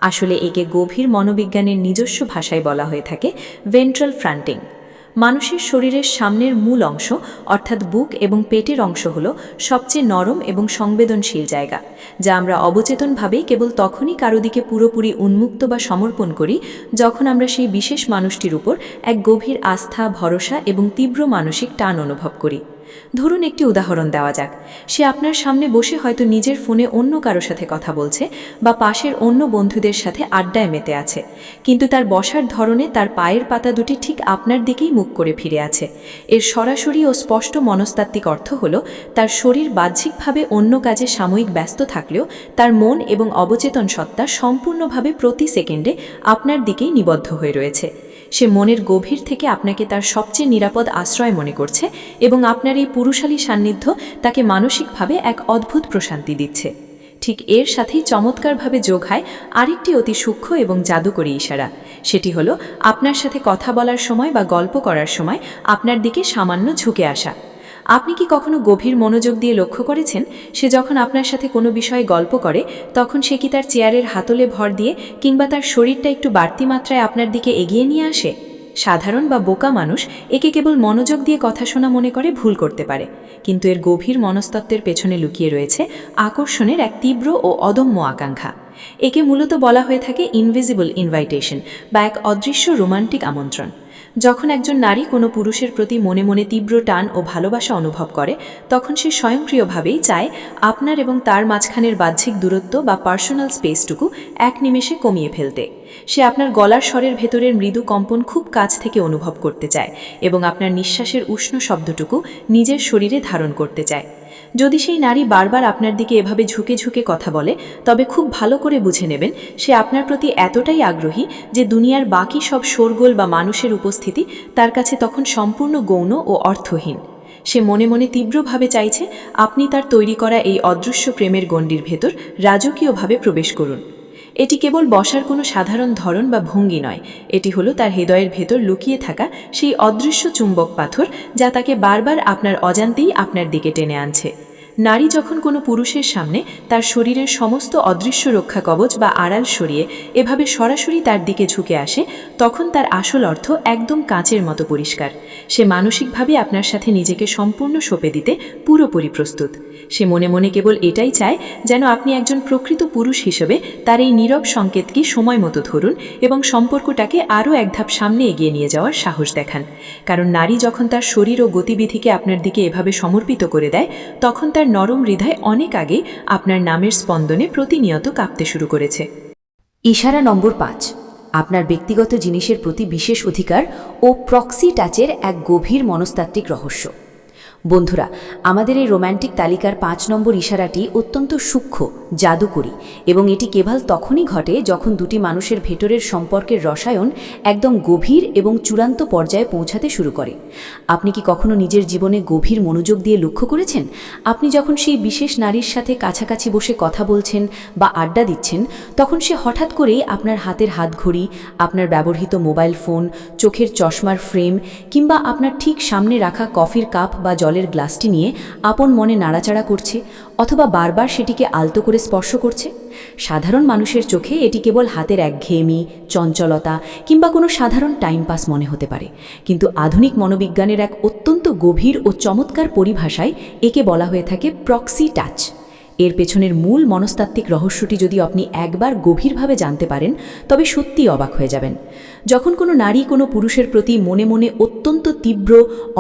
আসলে একে গভীর মনোবিজ্ঞানের নিজস্ব ভাষায় বলা হয়ে থাকে ভেন্ট্রাল ফ্রন্টিং। মানুষের শরীরের সামনের মূল অংশ অর্থাৎ বুক এবং পেটের অংশ হল সবচেয়ে নরম এবং সংবেদনশীল জায়গা, যা আমরা অবচেতনভাবেই কেবল তখনই কারো দিকে পুরোপুরি উন্মুক্ত বা সমর্পণ করি যখন আমরা সেই বিশেষ মানুষটির উপর এক গভীর আস্থা, ভরসা এবং তীব্র মানসিক টান অনুভব করি। ধরুন একটি উদাহরণ দেওয়া যাক। সে আপনার সামনে বসে হয়তো নিজের ফোনে অন্য কারো সাথে কথা বলছে বা পাশের অন্য বন্ধুদের সাথে আড্ডায় মেতে আছে, কিন্তু তার বসার ধরনে তার পায়ের পাতা দুটি ঠিক আপনার দিকেই মুখ করে ফিরে আছে। এর সরাসরি ও স্পষ্ট মনস্তাত্ত্বিক অর্থ হল তার শরীর বাহ্যিকভাবে অন্য কাজে সাময়িক ব্যস্ত থাকলেও তার মন এবং অবচেতন সত্তা সম্পূর্ণভাবে প্রতি সেকেন্ডে আপনার দিকেই নিবদ্ধ হয়ে রয়েছে। সে মনের গভীর থেকে আপনাকে তার সবচেয়ে নিরাপদ আশ্রয় মনে করছে এবং আপনার এই পুরুষালী সান্নিধ্য তাকে মানসিকভাবে এক অদ্ভুত প্রশান্তি দিচ্ছে। ঠিক এর সাথেই চমৎকারভাবে যোগ হয় আরেকটি অতি সূক্ষ্ম এবং জাদুকরী ইশারা। সেটি হলো আপনার সাথে কথা বলার সময় বা গল্প করার সময় আপনার দিকে সামান্য ঝুঁকে আসা। আপনি কি কখনো গভীর মনোযোগ দিয়ে লক্ষ্য করেছেন সে যখন আপনার সাথে কোনো বিষয়ে গল্প করে তখন সে কি তার চেয়ারের হাতলে ভর দিয়ে কিংবা তার শরীরটা একটু বাড়তি মাত্রায় আপনার দিকে এগিয়ে নিয়ে আসে? সাধারণ বা বোকা মানুষ একে কেবল মনোযোগ দিয়ে কথা শোনা মনে করে ভুল করতে পারে, কিন্তু এর গভীর মনস্তত্ত্বের পেছনে লুকিয়ে রয়েছে আকর্ষণের এক তীব্র ও অদম্য আকাঙ্ক্ষা। একে মূলত বলা হয়ে থাকে ইনভিজিবল ইনভাইটেশন বা এক অদৃশ্য রোমান্টিক আমন্ত্রণ। যখন একজন নারী কোনো পুরুষের প্রতি মনে মনে তীব্র টান ও ভালোবাসা অনুভব করে, তখন সে স্বয়ংক্রিয়ভাবেই চায় আপনার এবং তার মাঝখানের বাহ্যিক দূরত্ব বা পার্সোনাল স্পেসটুকু এক নিমেষে কমিয়ে ফেলতে। সে আপনার গলার স্বরের ভেতরের মৃদু কম্পন খুব কাছ থেকে অনুভব করতে চায় এবং আপনার নিঃশ্বাসের উষ্ণ শব্দটুকু নিজের শরীরে ধারণ করতে চায়। যদি সেই নারী বারবার আপনার দিকে এভাবে ঝুঁকে ঝুঁকে কথা বলে, তবে খুব ভালো করে বুঝে নেবেন সে আপনার প্রতি এতটাই আগ্রহী যে দুনিয়ার বাকি সব শোরগোল বা মানুষের উপস্থিতি তার কাছে তখন সম্পূর্ণ গৌণ ও অর্থহীন। সে মনে মনে তীব্রভাবে চাইছে আপনি তার তৈরি করা এই অদৃশ্য প্রেমের গণ্ডির ভেতর রাজকীয়ভাবে প্রবেশ করুন। এটি কেবল বসার কোনো সাধারণ ধরন বা ভঙ্গি নয়, এটি হলো তার হৃদয়ের ভেতর লুকিয়ে থাকা সেই অদৃশ্য চুম্বক পাথর যা তাকে বারবার আপনার অজান্তেই আপনার দিকে টেনে আনছে। নারী যখন কোনো পুরুষের সামনে তার শরীরের সমস্ত অদৃশ্য রক্ষা কবচ বা আড়াল সরিয়ে এভাবে সরাসরি তার দিকে ঝুঁকে আসে, তখন তার আসল অর্থ একদম কাঁচের মতো পরিষ্কার। সে মানসিকভাবে আপনার সাথে নিজেকে সম্পূর্ণ সঁপে দিতে পুরোপুরি প্রস্তুত। সে মনে মনে কেবল এটাই চায় যেন আপনি একজন প্রকৃত পুরুষ হিসেবে তার এই নীরব সংকেতকে সময় মতো ধরুন এবং সম্পর্কটাকে আরও এক ধাপ সামনে এগিয়ে নিয়ে যাওয়ার সাহস দেখান। কারণ নারী যখন তার শরীর ও গতিবিধিকে আপনার দিকে এভাবে সমর্পিত করে দেয়, তখন তার নরম হৃদয় অনেক আগেই আপনার নামের স্পন্দনে প্রতিনিয়ত কাঁপতে শুরু করেছে। ইশারা নম্বর 5, আপনার ব্যক্তিগত জিনিসের প্রতি বিশেষ অধিকার ও প্রক্সি টাচের এক গভীর মনস্তাত্ত্বিক রহস্য। বন্ধুরা, আমাদের এই রোম্যান্টিক তালিকার 5 নম্বর ইশারাটি অত্যন্ত সূক্ষ্ম, জাদুকরী এবং এটি কেবল তখনই ঘটে যখন দুটি মানুষের ভেতরের সম্পর্কের রসায়ন একদম গভীর এবং চূড়ান্ত পর্যায়ে পৌঁছাতে শুরু করে। আপনি কি কখনো নিজের জীবনে গভীর মনোযোগ দিয়ে লক্ষ্য করেছেন আপনি যখন সেই বিশেষ নারীর সাথে কাছাকাছি বসে কথা বলছেন বা আড্ডা দিচ্ছেন, তখন সে হঠাৎ করেই আপনার হাতের হাতঘড়ি, আপনার ব্যবহৃত মোবাইল ফোন, চোখের চশমার ফ্রেম কিংবা আপনার ঠিক সামনে রাখা কফির কাপ বা জলের গ্লাসটি নিয়ে আপন মনে নাড়াচাড়া করছে অথবা বারবার সেটিকে আলতো করে স্পর্শ করছে? সাধারণ মানুষের চোখে এটি কেবল হাতের একঘেয়েমি, চঞ্চলতা কিংবা কোনো সাধারণ টাইম পাস মনে হতে পারে, কিন্তু আধুনিক মনোবিজ্ঞানের এক অত্যন্ত গভীর ও চমৎকার পরিভাষায় একে বলা হয়ে থাকে প্রক্সি টাচ। এর পেছনের মূল মনস্তাত্ত্বিক রহস্যটি যদি আপনি একবার গভীরভাবে জানতে পারেন, তবে সত্যিই অবাক হয়ে যাবেন। যখন কোনো নারী কোনো পুরুষের প্রতি মনে মনে অত্যন্ত তীব্র,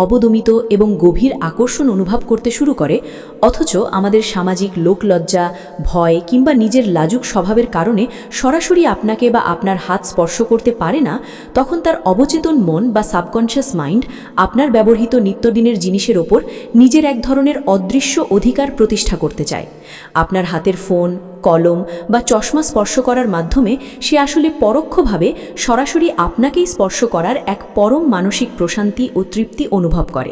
অবদমিত এবং গভীর আকর্ষণ অনুভব করতে শুরু করে, অথচ আমাদের সামাজিক লোকলজ্জা, ভয় কিংবা নিজের লাজুক স্বভাবের কারণে সরাসরি আপনাকে বা আপনার হাত স্পর্শ করতে পারে না, তখন তার অবচেতন মন বা সাবকনশিয়াস মাইন্ড আপনার ব্যবহৃত নিত্যদিনের জিনিসের ওপর নিজের এক ধরনের অদৃশ্য অধিকার প্রতিষ্ঠা করতে চায়। আপনার হাতের ফোন, কলম বা চশমা স্পর্শ করার মাধ্যমে সে আসলে পরোক্ষভাবে সরাসরি আপনাকেই স্পর্শ করার এক পরম মানসিক প্রশান্তি ও তৃপ্তি অনুভব করে।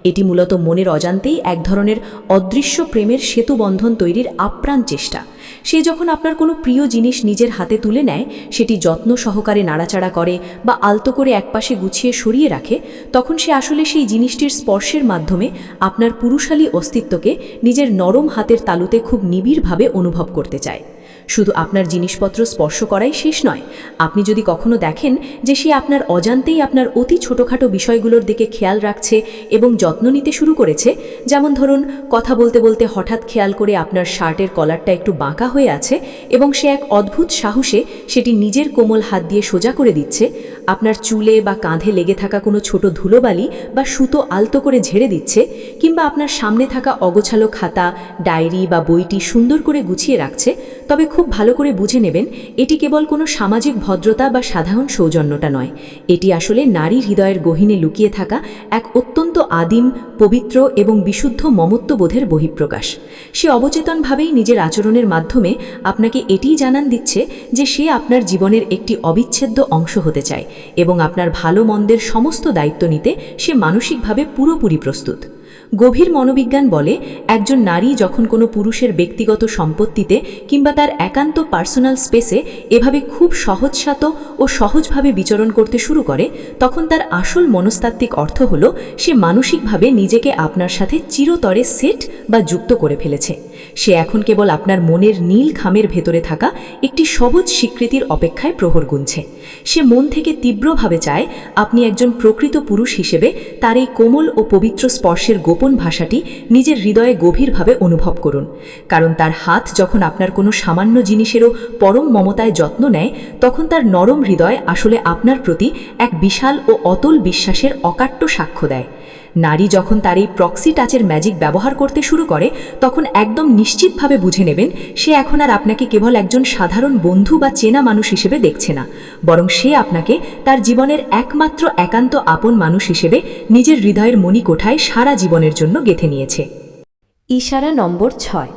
এটি মূলত মনের অজান্তেই এক ধরনের অদৃশ্য প্রেমের সেতুবন্ধন তৈরির আপ্রাণ চেষ্টা। সে যখন আপনার কোনো প্রিয় জিনিস নিজের হাতে তুলে নেয়, সেটি যত্ন সহকারে নাড়াচাড়া করে বা আলতো করে একপাশে গুছিয়ে সরিয়ে রাখে, তখন সে আসলে সেই জিনিসটির স্পর্শের মাধ্যমে আপনার পুরুষালী অস্তিত্বকে নিজের নরম হাতের তালুতে খুব নিবিড়ভাবে অনুভব করতে চায়। শুধু আপনার জিনিসপত্র স্পর্শ করাই শেষ নয়, আপনি যদি কখনো দেখেন যে সে আপনার অজান্তেই আপনার অতি ছোটোখাটো বিষয়গুলোর দিকে খেয়াল রাখছে এবং যত্ন নিতে শুরু করেছে, যেমন ধরুন কথা বলতে বলতে হঠাৎ খেয়াল করে আপনার শার্টের কলারটা একটু বাঁকা হয়ে আছে এবং সে এক অদ্ভুত সাহসে সেটি নিজের কোমল হাত দিয়ে সোজা করে দিচ্ছে, আপনার চুলে বা কাঁধে লেগে থাকা কোনো ছোট ধুলোবালি বা সুতো আলতো করে ঝেড়ে দিচ্ছে, কিংবা আপনার সামনে থাকা অগোছালো খাতা, ডায়েরি বা বইটি সুন্দর করে গুছিয়ে রাখছে, তবে খুব ভালো করে বুঝে নেবেন এটি কেবল কোনো সামাজিক ভদ্রতা বা সাধারণ সৌজন্যতা নয়। এটি আসলে নারীর হৃদয়ের গহীনে লুকিয়ে থাকা এক অত্যন্ত আদিম, পবিত্র এবং বিশুদ্ধ মমত্ববোধের বহিঃপ্রকাশ। সে অবচেতনভাবেই নিজের আচরণের মাধ্যমে আপনাকে এটিই জানান দিচ্ছে যে সে আপনার জীবনের একটি অবিচ্ছেদ্য অংশ হতে চায় এবং আপনার ভালো মন্দের সমস্ত দায়িত্ব নিতে সে মানসিকভাবে পুরোপুরি প্রস্তুত। গভীর মনোবিজ্ঞান বলে, একজন নারী যখন কোনো পুরুষের ব্যক্তিগত সম্পত্তিতে কিংবা তার একান্ত পার্সোনাল স্পেসে এভাবে খুব সহজসাত ও সহজভাবে বিচরণ করতে শুরু করে, তখন তার আসল মনস্তাত্ত্বিক অর্থ হল সে মানসিকভাবে নিজেকে আপনার সাথে চিরতরে সেট বা যুক্ত করে ফেলেছে। সে এখন কেবল আপনার মনের নীল খামের ভেতরে থাকা একটি সবুজ স্বীকৃতির অপেক্ষায় প্রহর গুনছে। সে মন থেকে তীব্রভাবে চায় আপনি একজন প্রকৃত পুরুষ হিসেবে তার এই কোমল ও পবিত্র স্পর্শের গোপন ভাষাটি নিজের হৃদয়ে গভীরভাবে অনুভব করুন। কারণ তার হাত যখন আপনার কোনো সামান্য জিনিসেরও পরম মমতায় যত্ন নেয়, তখন তার নরম হৃদয় আসলে আপনার প্রতি এক বিশাল ও অতল বিশ্বাসের অকাট্য সাক্ষ্য দেয়। নারী যখন তার এই প্রক্সি টাচের ম্যাজিক ব্যবহার করতে শুরু করে, তখন একদম নিশ্চিতভাবে বুঝে নেবেন সে এখন আর আপনাকে কেবল একজন সাধারণ বন্ধু বা চেনা মানুষ হিসেবে দেখছে না, বরং সে আপনাকে তার জীবনের একমাত্র একান্ত আপন মানুষ হিসেবে নিজের হৃদয়ের মণিকোঠায় সারা জীবনের জন্য গেঁথে নিয়েছে। ইশারা নম্বর 6,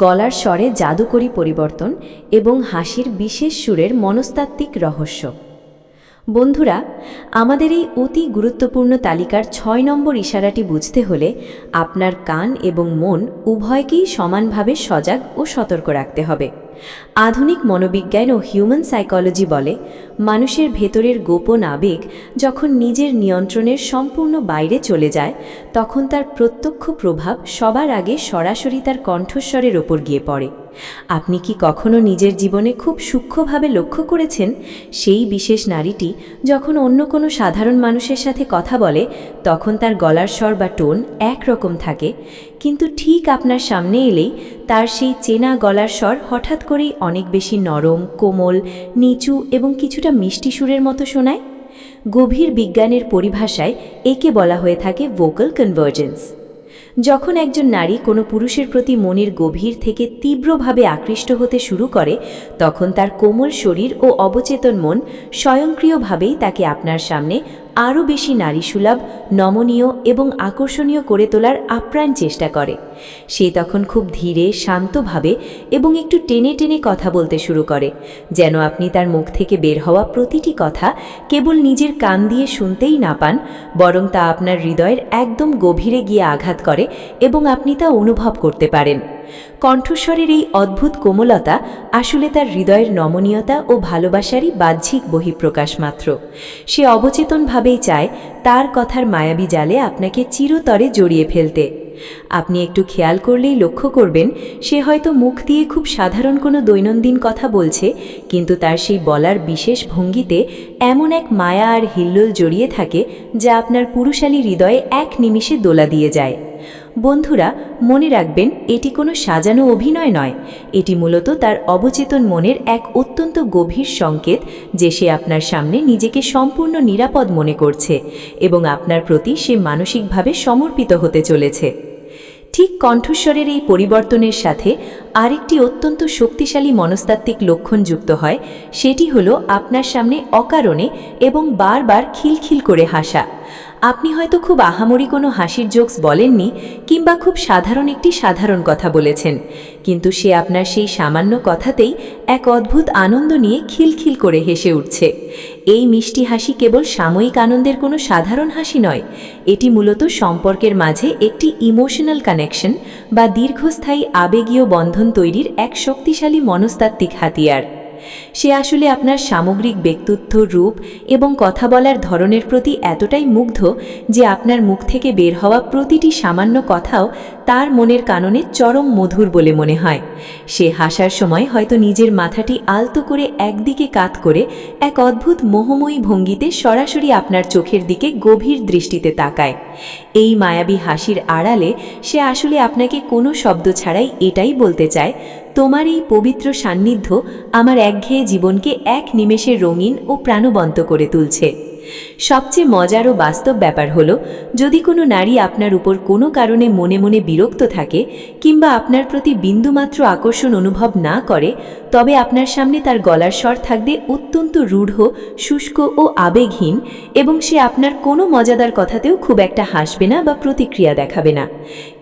গলার স্বরে জাদুকরী পরিবর্তন এবং হাসির বিশেষ সুরের মনস্তাত্ত্বিক রহস্য। বন্ধুরা, আমাদের এই অতি গুরুত্বপূর্ণ তালিকার 6 নম্বর ইশারাটি বুঝতে হলে আপনার কান এবং মন উভয়কেই সমানভাবে সজাগ ও সতর্ক রাখতে হবে। আধুনিক মনোবিজ্ঞান ও হিউম্যান সাইকোলজি বলে, মানুষের ভেতরের গোপন আবেগ যখন নিজের নিয়ন্ত্রণের সম্পূর্ণ বাইরে চলে যায়, তখন তার প্রত্যক্ষ প্রভাব সবার আগে সরাসরি তার কণ্ঠস্বরের ওপর গিয়ে পড়ে। আপনি কি কখনো নিজের জীবনে খুব সূক্ষ্মভাবে লক্ষ্য করেছেন সেই বিশেষ নারীটি যখন অন্য কোনো সাধারণ মানুষের সাথে কথা বলে, তখন তার গলার স্বর বা টোন একরকম থাকে, কিন্তু ঠিক আপনার সামনে এলেই তার সেই চেনা গলার স্বর হঠাৎ করেই অনেক বেশি নরম, কোমল, নিচু এবং কিছুটা মিষ্টি সুরের মতো শোনায়? গভীর বিজ্ঞানের পরিভাষায় একে বলা হয়ে থাকে ভোকাল কনভার্জেন্স। যখন একজন নারী কোনো পুরুষের প্রতি মনের গভীর থেকে তীব্রভাবে আকৃষ্ট হতে শুরু করে, তখন তার কোমল শরীর ও অবচেতন মন স্বয়ংক্রিয়ভাবেই তাকে আপনার সামনে আরও বেশি নারীসুলভ, নমনীয় এবং আকর্ষণীয় করে তোলার আপ্রাণ চেষ্টা করে। সে তখন খুব ধীরে, শান্তভাবে এবং একটু টেনে টেনে কথা বলতে শুরু করে, যেন আপনি তার মুখ থেকে বের হওয়া প্রতিটি কথা কেবল নিজের কান দিয়ে শুনতেই না পান, বরং তা আপনার হৃদয়ের একদম গভীরে গিয়ে আঘাত করে এবং আপনি তা অনুভব করতে পারেন। কণ্ঠস্বরের এই অদ্ভুত কোমলতা আসলে তার হৃদয়ের নমনীয়তা ও ভালোবাসারই বাহ্যিক বহিঃপ্রকাশ মাত্র। সে অবচেতনভাবেই চায় তার কথার মায়াবী জালে আপনাকে চিরতরে জড়িয়ে ফেলতে। আপনি একটু খেয়াল করলেই লক্ষ্য করবেন সে হয়তো মুখ দিয়ে খুব সাধারণ কোনো দৈনন্দিন কথা বলছে, কিন্তু তার সেই বলার বিশেষ ভঙ্গিতে এমন এক মায়া আর হিল্লোল জড়িয়ে থাকে যা আপনার পুরুষালী হৃদয়ে এক নিমিষে দোলা দিয়ে যায়। বন্ধুরা, মনে রাখবেন এটি কোনো সাজানো অভিনয় নয়, এটি মূলত তার অবচেতন মনের এক অত্যন্ত গভীর সংকেত যে সে আপনার সামনে নিজেকে সম্পূর্ণ নিরাপদ মনে করছে এবং আপনার প্রতি সে মানসিকভাবে সমর্পিত হতে চলেছে। ঠিক কণ্ঠস্বরের এই পরিবর্তনের সাথে আরেকটি অত্যন্ত শক্তিশালী মনস্তাত্ত্বিক লক্ষণ যুক্ত হয়, সেটি হলো আপনার সামনে অকারণে এবং বারবার খিলখিল করে হাসা। আপনি হয়তো খুব আহামরি কোনো হাসির জোকস বলেননি কিংবা খুব সাধারণ একটি সাধারণ কথা বলেছেন, কিন্তু সে আপনার সেই সামান্য কথাতেই এক অদ্ভুত আনন্দ নিয়ে খিলখিল করে হেসে উঠছে। এই মিষ্টি হাসি কেবল সাময়িক আনন্দের কোনো সাধারণ হাসি নয়, এটি মূলত সম্পর্কের মাঝে একটি ইমোশনাল কানেকশন বা দীর্ঘস্থায়ী আবেগীয় বন্ধন তৈরির এক শক্তিশালী মনস্তাত্ত্বিক হাতিয়ার। সে আসলে আপনার সামগ্রিক ব্যক্তিত্ব, রূপ এবং কথা বলার ধরনের প্রতি এতটাই মুগ্ধ যে আপনার মুখ থেকে বের হওয়া প্রতিটি সামান্য কথাও তার মনের কাননে চরম মধুর বলে মনে হয়। সে হাসার সময় হয়তো নিজের মাথাটি আলতো করে একদিকে কাত করে এক অদ্ভুত মোহময়ী ভঙ্গিতে সরাসরি আপনার চোখের দিকে গভীর দৃষ্টিতে তাকায়। এই মায়াবী হাসির আড়ালে সে আসলে আপনাকে কোনো শব্দ ছাড়াই এটাই বলতে চায়, তোমার এই পবিত্র সান্নিধ্য আমার একঘেয়ে জীবনকে এক নিমেষে রঙিন ও প্রাণবন্ত করে তুলছে। সবচেয়ে মজার ও বাস্তব ব্যাপার হলো, যদি কোনো নারী আপনার উপর কোনো কারণে মনে মনে বিরক্ত থাকে কিংবা আপনার প্রতি বিন্দুমাত্র আকর্ষণ অনুভব না করে, তবে আপনার সামনে তার গলার স্বর থাকবে অত্যন্ত রূঢ়, শুষ্ক ও আবেগহীন, এবং সে আপনার কোনো মজাদার কথাতেও খুব একটা হাসবে না বা প্রতিক্রিয়া দেখাবে না।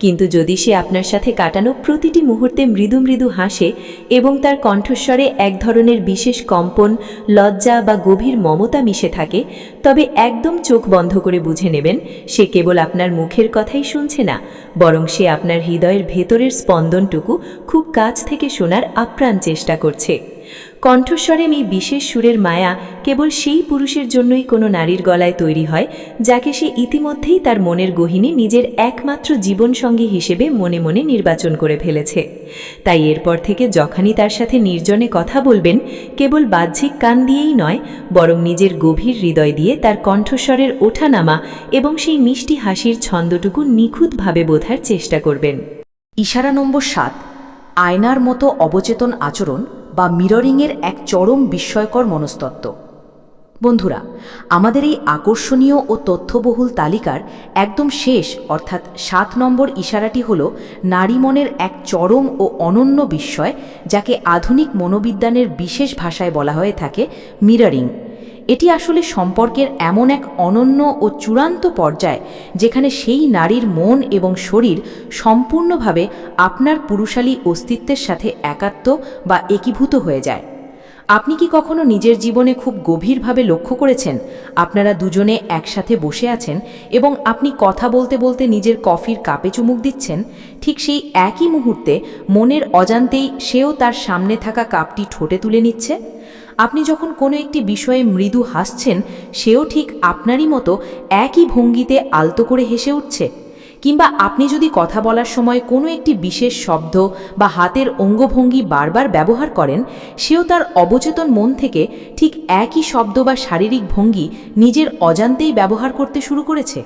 কিন্তু যদি সে আপনার সাথে কাটানো প্রতিটি মুহূর্তে মৃদু মৃদু হাসে এবং তার কণ্ঠস্বরে এক ধরনের বিশেষ কম্পন, লজ্জা বা গভীর মমতা মিশে থাকে, তবে একদম চোখ বন্ধ করে বুঝে নেবেন সে কেবল আপনার মুখের কথাই শুনছে না, বরং সে আপনার হৃদয়ের ভেতরের স্পন্দনটুকু খুব কাছ থেকে শোনার আপ্রাণ চেষ্টা করছে। কণ্ঠস্বরে এই বিশেষ সুরের মায়া কেবল সেই পুরুষের জন্যই কোনো নারীর গলায় তৈরি হয় যাকে সে ইতিমধ্যেই তার মনের গহীনে নিজের একমাত্র জীবনসঙ্গী হিসেবে মনে মনে নির্বাচন করে ফেলেছে। তাই এরপর থেকে যখনই তার সাথে নির্জনে কথা বলবেন, কেবল বাহ্যিক কান দিয়েই নয়, বরং নিজের গভীর হৃদয় দিয়ে তার কণ্ঠস্বরের ওঠানামা এবং সেই মিষ্টি হাসির ছন্দটুকু নিখুঁতভাবে বোঝার চেষ্টা করবেন। ইশারা নম্বর 7, আয়নার মতো অবচেতন আচরণ বা মিররিংয়ের এক চরম বিস্ময়কর মনস্তত্ত্ব। বন্ধুরা, আমাদের এই আকর্ষণীয় ও তথ্যবহুল তালিকার একদম শেষ অর্থাৎ 7 নম্বর ইশারাটি হল নারী মনের এক চরম ও অনন্য বিস্ময়, যাকে আধুনিক মনোবিজ্ঞানের বিশেষ ভাষায় বলা হয়ে থাকে মিররিং। এটি আসলে সম্পর্কের এমন এক অনন্য ও চূড়ান্ত পর্যায় যেখানে সেই নারীর মন এবং শরীর সম্পূর্ণভাবে আপনার পুরুষালী অস্তিত্বের সাথে একাত্ম বা একীভূত হয়ে যায়। আপনি কি কখনো নিজের জীবনে খুব গভীরভাবে লক্ষ্য করেছেন আপনারা দুজনে একসাথে বসে আছেন এবং আপনি কথা বলতে বলতে নিজের কফির কাপে চুমুক দিচ্ছেন? ঠিক সেই একই মুহূর্তে মনের অজান্তেই সেও তার সামনে থাকা কাপটি ঠোঁটে তুলে নিচ্ছে। আপনি যখন কোনো একটি বিষয়ে মৃদু হাসছেন, সেও ঠিক আপনারই মতো একই ভঙ্গিতে আলতো করে হেসে উঠছে। কিংবা আপনি যদি কথা বলার সময় কোনো একটি বিশেষ শব্দ বা হাতের অঙ্গভঙ্গি বারবার ব্যবহার করেন, সেও তার অবচেতন মন থেকে ঠিক একই শব্দ বা শারীরিক ভঙ্গি নিজের অজান্তেই ব্যবহার করতে শুরু করেছে।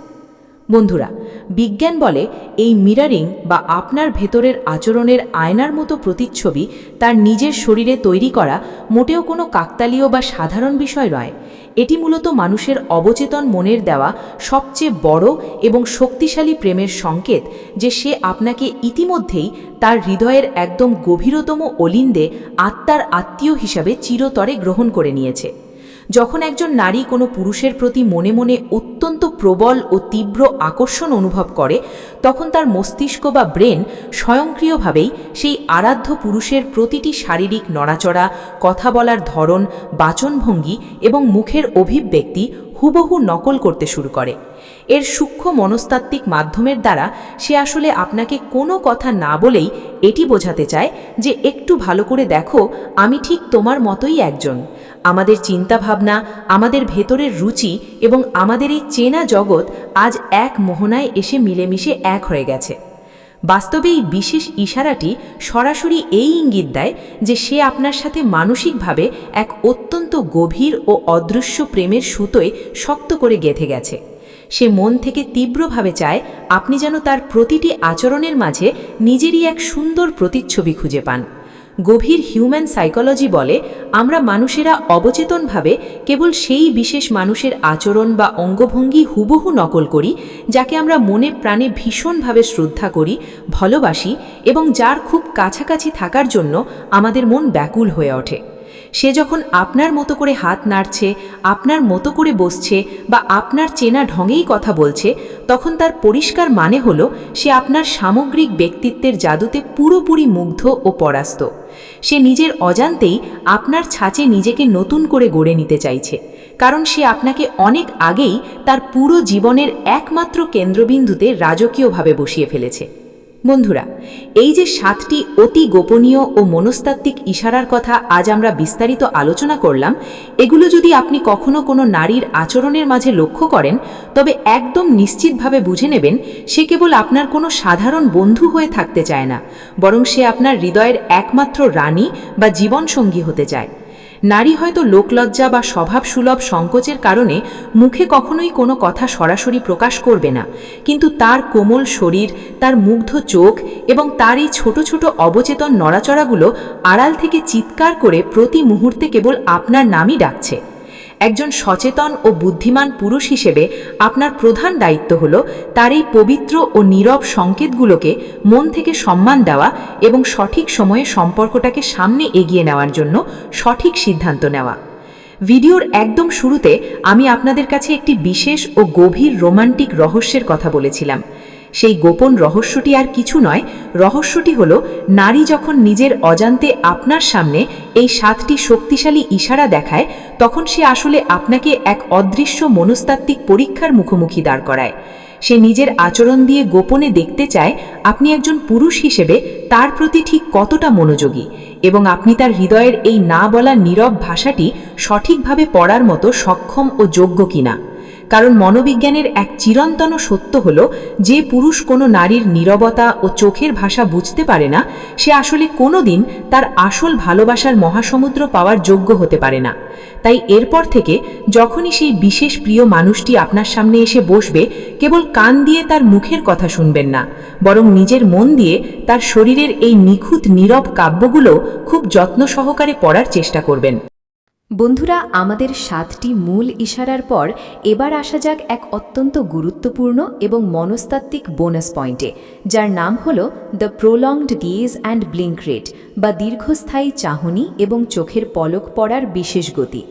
বন্ধুরা, বিজ্ঞান বলে এই মিররিং বা আপনার ভেতরের আচরণের আয়নার মতো প্রতিচ্ছবি তার নিজের শরীরে তৈরি করা মোটেও কোনো কাকতালীয় বা সাধারণ বিষয় নয়। এটি মূলত মানুষের অবচেতন মনের দেওয়া সবচেয়ে বড় এবং শক্তিশালী প্রেমের সংকেত যে সে আপনাকে ইতিমধ্যেই তার হৃদয়ের একদম গভীরতম অলিন্দে আত্মার আত্মীয় হিসাবে চিরতরে গ্রহণ করে নিয়েছে। যখন একজন নারী কোনো পুরুষের প্রতি মনে মনে অত্যন্ত প্রবল ও তীব্র আকর্ষণ অনুভব করে, তখন তার মস্তিষ্ক বা ব্রেন স্বয়ংক্রিয়ভাবেই সেই আরাধ্য পুরুষের প্রতিটি শারীরিক নড়াচড়া, কথা বলার ধরন, বাচনভঙ্গি এবং মুখের অভিব্যক্তি হুবহু নকল করতে শুরু করে। এর সূক্ষ্ম মনস্তাত্ত্বিক মাধ্যমের দ্বারা সে আসলে আপনাকে কোনো কথা না বলেই এটি বোঝাতে চায় যে একটু ভালো করে দেখো, আমি ঠিক তোমার মতোই একজন। আমাদের চিন্তাভাবনা, আমাদের ভেতরের রুচি এবং আমাদের এই চেনা জগৎ আজ এক মোহনায় এসে মিলেমিশে এক হয়ে গেছে। বাস্তবে এই বিশেষ ইশারাটি সরাসরি এই ইঙ্গিত দেয় যে সে আপনার সাথে মানসিকভাবে এক অত্যন্ত গভীর ও অদৃশ্য প্রেমের সুতোয় শক্ত করে গেঁথে গেছে। সে মন থেকে তীব্রভাবে চায় আপনি যেন তার প্রতিটি আচরণের মাঝে নিজেরই এক সুন্দর প্রতিচ্ছবি খুঁজে পান। গভীর হিউম্যান সাইকোলজি বলে আমরা মানুষেরা অবচেতনভাবে কেবল সেই বিশেষ মানুষের আচরণ বা অঙ্গভঙ্গি হুবহু নকল করি যাকে আমরা মনে প্রাণে ভীষণভাবে শ্রদ্ধা করি, ভালোবাসি এবং যার খুব কাছাকাছি থাকার জন্য আমাদের মন ব্যাকুল হয়ে ওঠে। সে যখন আপনার মতো করে হাত নাড়ছে, আপনার মতো করে বসছে বা আপনার চেনা ঢঙেই কথা বলছে, তখন তার পরিষ্কার মানে হলো সে আপনার সামগ্রিক ব্যক্তিত্বের জাদুতে পুরোপুরি মুগ্ধ ও পরাস্ত। সে নিজের অজান্তেই আপনার ছাঁচে নিজেকে নতুন করে গড়ে নিতে চাইছে, কারণ সে আপনাকে অনেক আগেই তার পুরো জীবনের একমাত্র কেন্দ্রবিন্দুতে রাজকীয়ভাবে বসিয়ে ফেলেছে। বন্ধুরা, এই যে 7টি অতি গোপনীয় ও মনস্তাত্ত্বিক ইশারার কথা আজ আমরা বিস্তারিত আলোচনা করলাম, এগুলো যদি আপনি কখনো কোনো নারীর আচরণের মাঝে লক্ষ্য করেন, তবে একদম নিশ্চিতভাবে বুঝে নেবেন সে কেবল আপনার কোনো সাধারণ বন্ধু হয়ে থাকতে চায় না, বরং সে আপনার হৃদয়ের একমাত্র রানী বা জীবনসঙ্গী হতে চায়। নারী হয়তো লোকলজ্জা বা স্বভাবসুলভ সংকোচের কারণে মুখে কখনোই কোনো কথা সরাসরি প্রকাশ করবে না, কিন্তু তার কোমল শরীর, তার মুগ্ধ চোখ এবং তার এই ছোট ছোট অবচেতন নড়াচড়াগুলো আড়াল থেকে চিৎকার করে প্রতি মুহূর্তে কেবল আপনার নামই ডাকছে। একজন সচেতন ও বুদ্ধিমান পুরুষ হিসেবে আপনার প্রধান দায়িত্ব হল তার এই পবিত্র ও নীরব সংকেতগুলোকে মন থেকে সম্মান দেওয়া এবং সঠিক সময়ে সম্পর্কটাকে সামনে এগিয়ে নেওয়ার জন্য সঠিক সিদ্ধান্ত নেওয়া। ভিডিওর একদম শুরুতে আমি আপনাদের কাছে একটি বিশেষ ও গভীর রোমান্টিক রহস্যের কথা বলেছিলাম। সেই গোপন রহস্যটি আর কিছু নয়, রহস্যটি হলো নারী যখন নিজের অজান্তে আপনার সামনে এই 7টি শক্তিশালী ইশারা দেখায়, তখন সে আসলে আপনাকে এক অদৃশ্য মনস্তাত্ত্বিক পরীক্ষার মুখোমুখি দাঁড় করায়। সে নিজের আচরণ দিয়ে গোপনে দেখতে চায় আপনি একজন পুরুষ হিসেবে তার প্রতি ঠিক কতটা মনোযোগী, এবং আপনি তার হৃদয়ের এই না বলা নীরব ভাষাটি সঠিকভাবে পড়ার মতো সক্ষম ও যোগ্য কিনা। কারণ মনোবিজ্ঞানের এক চিরন্তন সত্য হল, যে পুরুষ কোনো নারীর নীরবতা ও চোখের ভাষা বুঝতে পারে না, সে আসলে কোনোদিন তার আসল ভালোবাসার মহাসমুদ্র পাওয়ার যোগ্য হতে পারে না। তাই এরপর থেকে যখনই সেই বিশেষ প্রিয় মানুষটি আপনার সামনে এসে বসবে, কেবল কান দিয়ে তার মুখের কথা শুনবেন না, বরং নিজের মন দিয়ে তার শরীরের এই নিখুঁত নীরব কাব্যগুলো খুব যত্ন সহকারে পড়ার চেষ্টা করবেন। বন্ধুরা, আমাদের 7টি মূল ইশারার পর এবার আসা যাক এক অত্যন্ত গুরুত্বপূর্ণ এবং মনস্তাত্ত্বিক বোনাস পয়েন্টে, যার নাম হল the prolonged gaze and blink rate, বা দীর্ঘস্থায়ী চাহনি এবং চোখের পলক পড়ার বিশেষ গতি।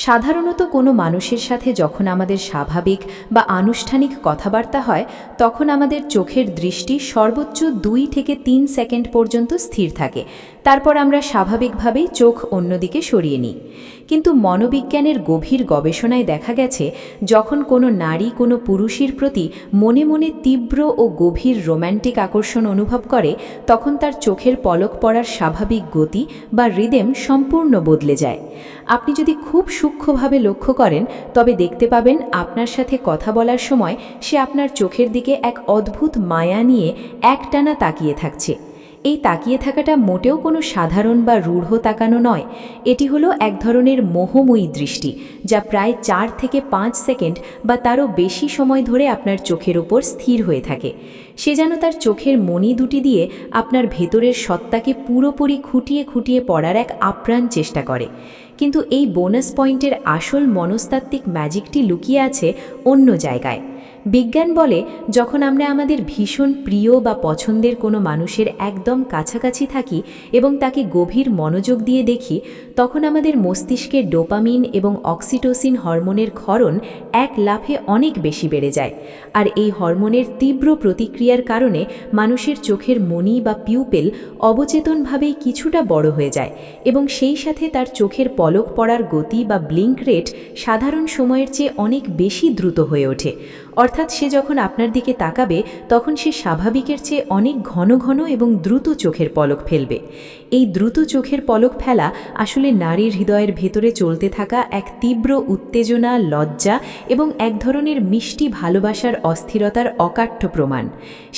সাধারণত কোনো মানুষের সাথে যখন আমাদের স্বাভাবিক বা আনুষ্ঠানিক কথাবার্তা হয়, তখন আমাদের চোখের দৃষ্টি সর্বোচ্চ 2 থেকে 3 সেকেন্ড পর্যন্ত স্থির থাকে। তারপর আমরা স্বাভাবিকভাবেই চোখ অন্যদিকে সরিয়ে নিই। কিন্তু মনোবিজ্ঞানের গভীর গবেষণায় দেখা গেছে, যখন কোনো নারী কোনো পুরুষের প্রতি মনে মনে তীব্র ও গভীর রোম্যান্টিক আকর্ষণ অনুভব করে, তখন তার চোখের পলক পড়ার স্বাভাবিক গতি বা রিদেম সম্পূর্ণ বদলে যায়। আপনি যদি খুব সূক্ষ্মভাবে লক্ষ্য করেন, তবে দেখতে পাবেন আপনার সাথে কথা বলার সময় সে আপনার চোখের দিকে এক অদ্ভুত মায়া নিয়ে একটানা তাকিয়ে থাকছে। এই তাকিয়ে থাকাটা মোটেও কোনো সাধারণ বা রূঢ় তাকানো নয়, এটি হলো এক ধরনের মোহময়ী দৃষ্টি, যা প্রায় 4 থেকে 5 সেকেন্ড বা তারও বেশি সময় ধরে আপনার চোখের ওপর স্থির হয়ে থাকে। সে যেন তার চোখের মণি দুটি দিয়ে আপনার ভেতরের সত্তাকে পুরোপুরি খুঁটিয়ে খুঁটিয়ে পড়ার এক আপ্রাণ চেষ্টা করে। কিন্তু এই বোনাস পয়েন্টের আসল মনস্তাত্ত্বিক ম্যাজিকটি লুকিয়ে আছে অন্য জায়গায়। বিজ্ঞান বলে, যখন আমরা আমাদের ভীষণ প্রিয় বা পছন্দের কোনো মানুষের একদম কাছাকাছি থাকি এবং তাকে গভীর মনোযোগ দিয়ে দেখি, তখন আমাদের মস্তিষ্কে ডোপামিন এবং অক্সিটোসিন হরমোনের ক্ষরণ এক লাফে অনেক বেশি বেড়ে যায়। আর এই হরমোনের তীব্র প্রতিক্রিয়ার কারণে মানুষের চোখের মণি বা পিউপেল অবচেতনভাবেই কিছুটা বড় হয়ে যায়, এবং সেই সাথে তার চোখের পলক পড়ার গতি বা ব্লিঙ্ক রেট সাধারণ সময়ের চেয়ে অনেক বেশি দ্রুত হয়ে ওঠে। অর্থাৎ সে যখন আপনার দিকে তাকাবে, তখন সে স্বাভাবিকের চেয়ে অনেক ঘন ঘন এবং দ্রুত চোখের পলক ফেলবে। এই দ্রুত চোখের পলক ফেলা আসলে নারীর হৃদয়ের ভেতরে চলতে থাকা এক তীব্র উত্তেজনা, লজ্জা এবং এক ধরনের মিষ্টি ভালোবাসার অস্থিরতার অকাট্য প্রমাণ।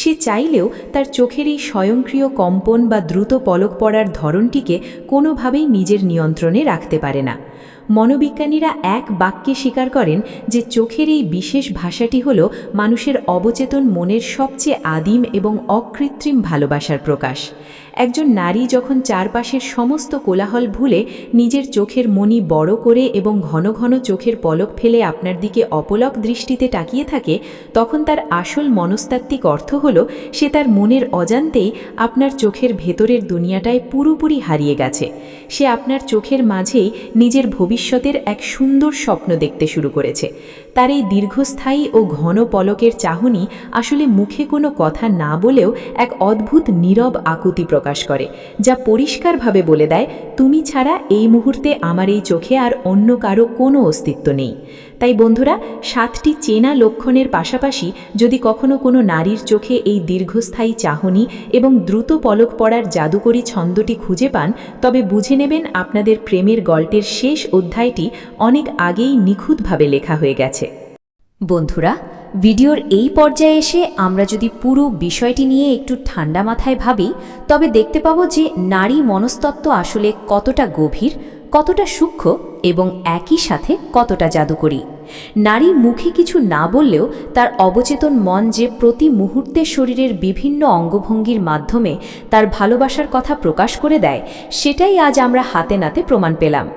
সে চাইলেও তার চোখের এই স্বয়ংক্রিয় কম্পন বা দ্রুত পলক পড়ার ধরনটিকে কোনোভাবেই নিজের নিয়ন্ত্রণে রাখতে পারে না। মনোবিজ্ঞানীরা এক বাক্যে স্বীকার করেন যে চোখের এই বিশেষ ভাষাটি হল মানুষের অবচেতন মনের সবচেয়ে আদিম এবং অকৃত্রিম ভালোবাসার প্রকাশ। একজন নারী যখন চারপাশের সমস্ত কোলাহল ভুলে নিজের চোখের মনি বড় করে এবং ঘন ঘন চোখের পলক ফেলে আপনার দিকে অপলক দৃষ্টিতে তাকিয়ে থাকে, তখন তার আসল মনস্তাত্ত্বিক অর্থ হল সে তার মনের অজান্তেই আপনার চোখের ভেতরের দুনিয়াটায় পুরোপুরি হারিয়ে গেছে। সে আপনার চোখের মাঝেই নিজের ভবিষ্যতের এক সুন্দর স্বপ্ন দেখতে শুরু করেছে। তার এই দীর্ঘস্থায়ী ও ঘন পলকের চাহনি আসলে মুখে কোনো কথা না বলেও এক অদ্ভুত নীরব আকুতি প্রকাশ করে, যা পরিষ্কারভাবে বলে দেয়, তুমি ছাড়া এই মুহূর্তে আমার এই চোখে আর অন্য কারো কোনো অস্তিত্ব নেই। তাই বন্ধুরা, 7টি চেনা লক্ষণের পাশাপাশি যদি কখনো কোনো নারীর চোখে এই দীর্ঘস্থায়ী চাহনি এবং দ্রুত পলক পড়ার জাদুকরী ছন্দটি খুঁজে পান, তবে বুঝে নেবেন আপনাদের প্রেমের গল্পের শেষ অধ্যায়টি অনেক আগেই নিখুঁতভাবে লেখা হয়ে গেছে। বন্ধুরা, ভিডিওর এই পর্যায়ে এসে আমরা যদি পুরো বিষয়টি নিয়ে একটু ঠান্ডা মাথায় ভাবি, তবে দেখতে পাবো যে নারী মনস্তত্ত্ব আসলে কতটা গভীর, কতটা সূক্ষ্ম এবং একই সাথে কতটা জাদুকরী। নারী মুখে কিছু না বললেও তার অবচেতন মন যে প্রতি মুহূর্তে শরীরের বিভিন্ন অঙ্গভঙ্গির মাধ্যমে তার ভালোবাসার কথা প্রকাশ করে দেয়, সেটাই আজ আমরা হাতে নাতে প্রমাণ পেলাম।